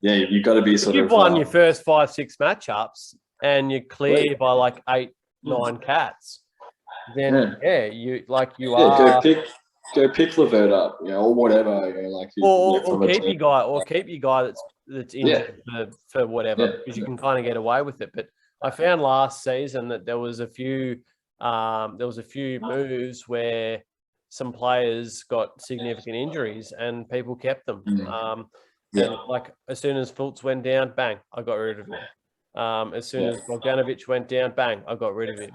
You've got to be sort of. You've won your first 5-6 matchups and you're clear by like 8-9 cats. Then go pick Levert up, or whatever, or keep your guy that's injured for whatever, because you can kind of get away with it. But I found last season that there was a few moves where some players got significant injuries and people kept them. And like as soon as Fultz went down, bang, I got rid of him. As soon as Bogdanovic went down, bang, I got rid of him.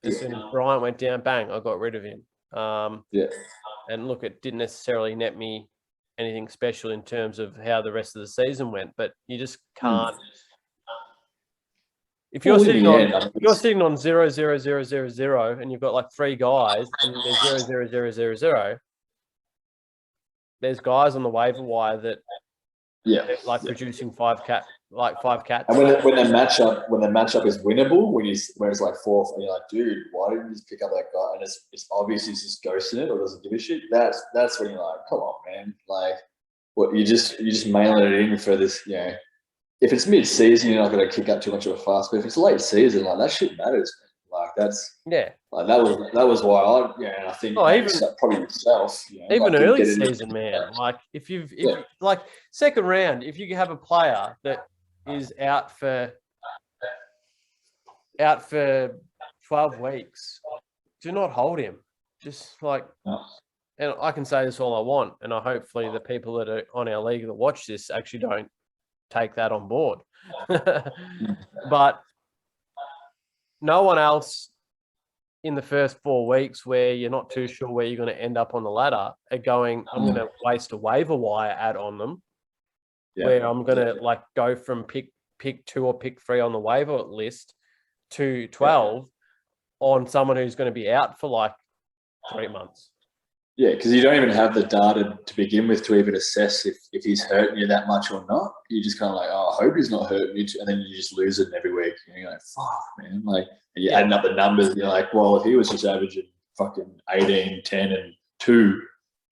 As soon as Bryant went down, bang, I got rid of him. And look, it didn't necessarily net me anything special in terms of how the rest of the season went, but you just can't. If you're sitting on 0, 0, 0, 0, 0, and you've got like 3 guys and there's 0, 0, 0, 0, 0, there's guys on the waiver wire that producing 5 cats. And when the matchup is winnable, where it's like 4, and you're like, dude, why didn't you just pick up that guy? And it's obvious he's just ghosting it or doesn't give a shit. That's when you're like, come on, man. Like, what you just mailing it in for this, If it's mid-season, you're not going to kick up too much of a fuss. But if it's late season, like that shit matters. Like that's Yeah. like that was why I think probably yourself, even like, early season, man. Like if you like second round, if you have a player that is out for 12 weeks, do not hold him. Just like, and I can say this all I want, and hopefully the people that are on our league that watch this actually don't take that on board. But no one else in the first 4 weeks where you're not too sure where you're going to end up on the ladder are going, I'm going to waste a waiver wire ad on them, where I'm going to like go from pick 2 or pick 3 on the waiver list to 12 on someone who's going to be out for like 3 months. Yeah, because you don't even have the data to begin with to even assess if he's hurting you that much or not. You're just kind of like, oh, I hope he's not hurting you. And then you just lose it every week. And you're like, fuck, man. Like, and you're adding up the numbers. And you're like, well, if he was just averaging fucking 18, 10, and 2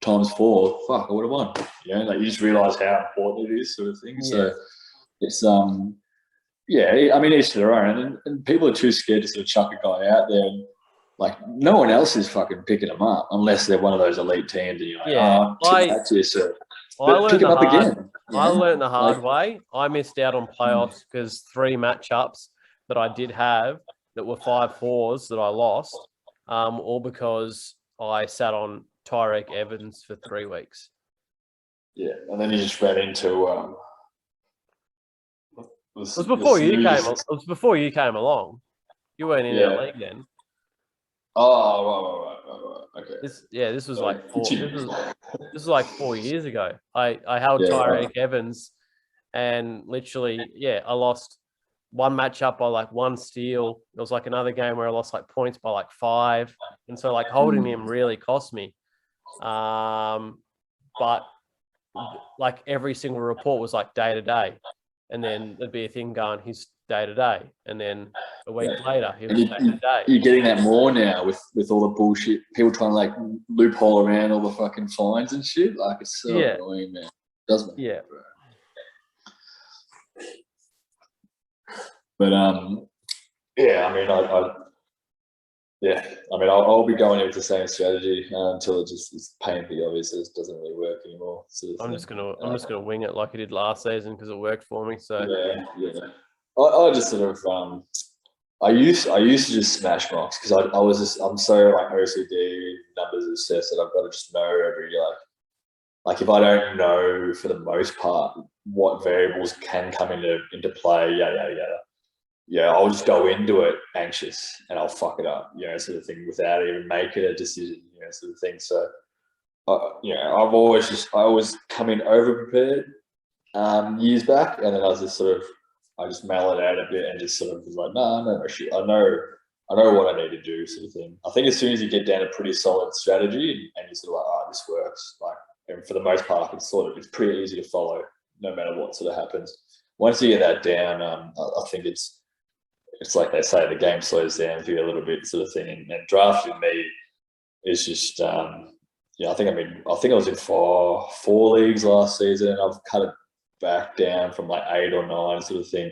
times 4, fuck, I would have won. Like you just realize how important it is, sort of thing. Yeah. So it's, I mean, each to their own. And people are too scared to sort of chuck a guy out there. And, like, no one else is fucking picking them up unless they're one of those elite teams. And you're like, pick them up again. I learned the hard way. I missed out on playoffs because 3 matchups that I did have that were 5-4s that I lost, all because I sat on Tyreek Evans for 3 weeks. Yeah, and then you just ran into it was before you came along. You weren't in our league then. Oh, right. Okay. This was like 4. This was like 4 years ago. I held Tyreek Evans, and literally, I lost one matchup by like 1 steal. It was like another game where I lost like points by like 5, and so like holding him really cost me. But like every single report was like day to day, and then there'd be a thing going, he's day to day, and then a week later he was day to day. You're getting that more now with all the bullshit, people trying to like loophole around all the fucking fines and shit. Like it's so annoying, man. Doesn't it? Yeah. But I'll be going in with the same strategy until it just is painfully obvious that it doesn't really work anymore. I'm just gonna wing it like I did last season because it worked for me. So I just sort of I used to just smash mocks because I'm so like OCD numbers obsessed that I've got to just know every like if I don't know for the most part what variables can come into play, I'll just go into it anxious and I'll fuck it up, sort of thing, without even making a decision, sort of thing. So, I always come in over prepared years back, and then I just mail it out a bit and just sort of was like, no shit, I know what I need to do, sort of thing. I think as soon as you get down a pretty solid strategy and you're sort of like, oh, this works, like, and for the most part, it's pretty easy to follow, no matter what sort of happens. Once you get that down, I think it's like they say, the game slows down for you a little bit, sort of thing. And drafting me is just, I think I was in four leagues last season, and I've cut it back down from like 8 or 9, sort of thing.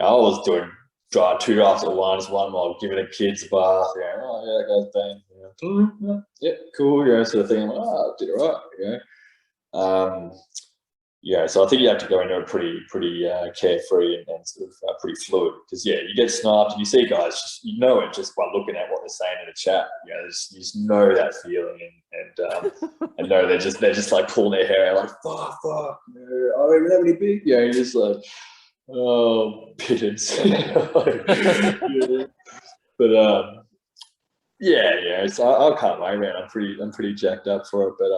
I was doing 2 drafts at once, one while giving the kids a bath. That goes bang. Cool. Sort of thing. I did it right. So I think you have to go into a pretty carefree and sort of pretty fluid, because you get sniped and you see guys just it just by looking at what they're saying in the chat. You just know that feeling and know they're just like pulling their hair out like fuck, I don't even have any big. You're just like, oh, pittance. But so I can't wait, man. I'm pretty jacked up for it. But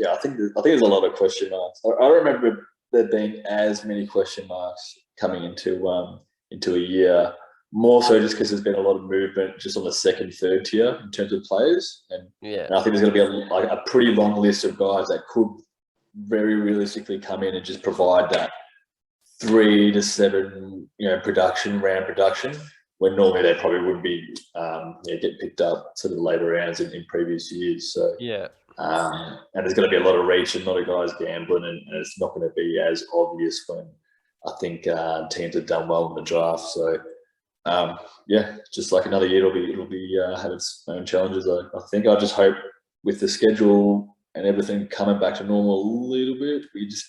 I think there's a lot of question marks. I don't remember there being as many question marks coming into a year. More so just because there's been a lot of movement just on the second, third tier in terms of players, and I think there's going to be a pretty long list of guys that could very realistically come in and just provide that 3 to 7 production, when normally they probably would be get picked up sort of later rounds in previous years. So and there's going to be a lot of reach and a lot of guys gambling, and it's not going to be as obvious when I think teams have done well in the draft. So yeah, just like another year, it'll be have its own challenges. I think. I just hope with the schedule and everything coming back to normal a little bit, we just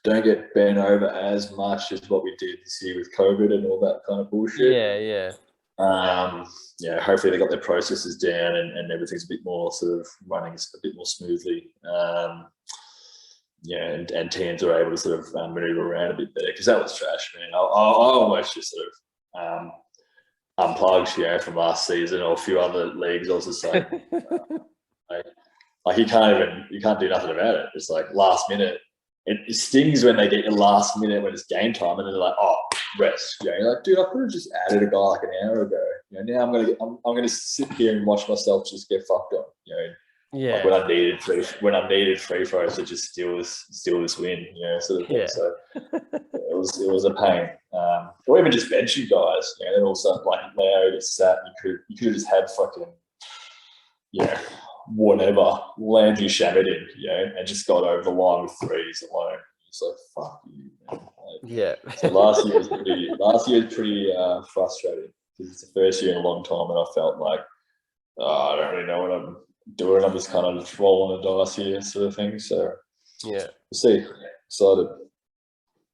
don't get bent over as much as what we did this year with COVID and all that kind of bullshit. Yeah. Yeah, hopefully they got their processes down and everything's a bit more sort of running a bit more smoothly. Yeah, and teams are able to sort of maneuver around a bit better, because that was trash, man. I almost just sort of unplugged, from last season or a few other leagues. I was just like, like you can't do nothing about it. It's like last minute. It stings when they get your last minute when it's game time, and then they're like, "Oh, rest." You're like, "Dude, I could have just added a guy like an hour ago." Now I'm gonna sit here and watch myself just get fucked up. Yeah. Like when I'm needed free throws to just steal this win. Sort of thing. Yeah. So it was a pain. Or even just benching guys. Then also like Leo gets sat. You could have just had fucking whatever, Landry shammered him, and just got over the line with threes alone. It's like, fuck you, man. So last year was pretty frustrating, because it's the first year in a long time, and I felt like, I don't really know what I'm doing. I'm just kind of rolling the dice here, sort of thing. So yeah, we'll see. Excited.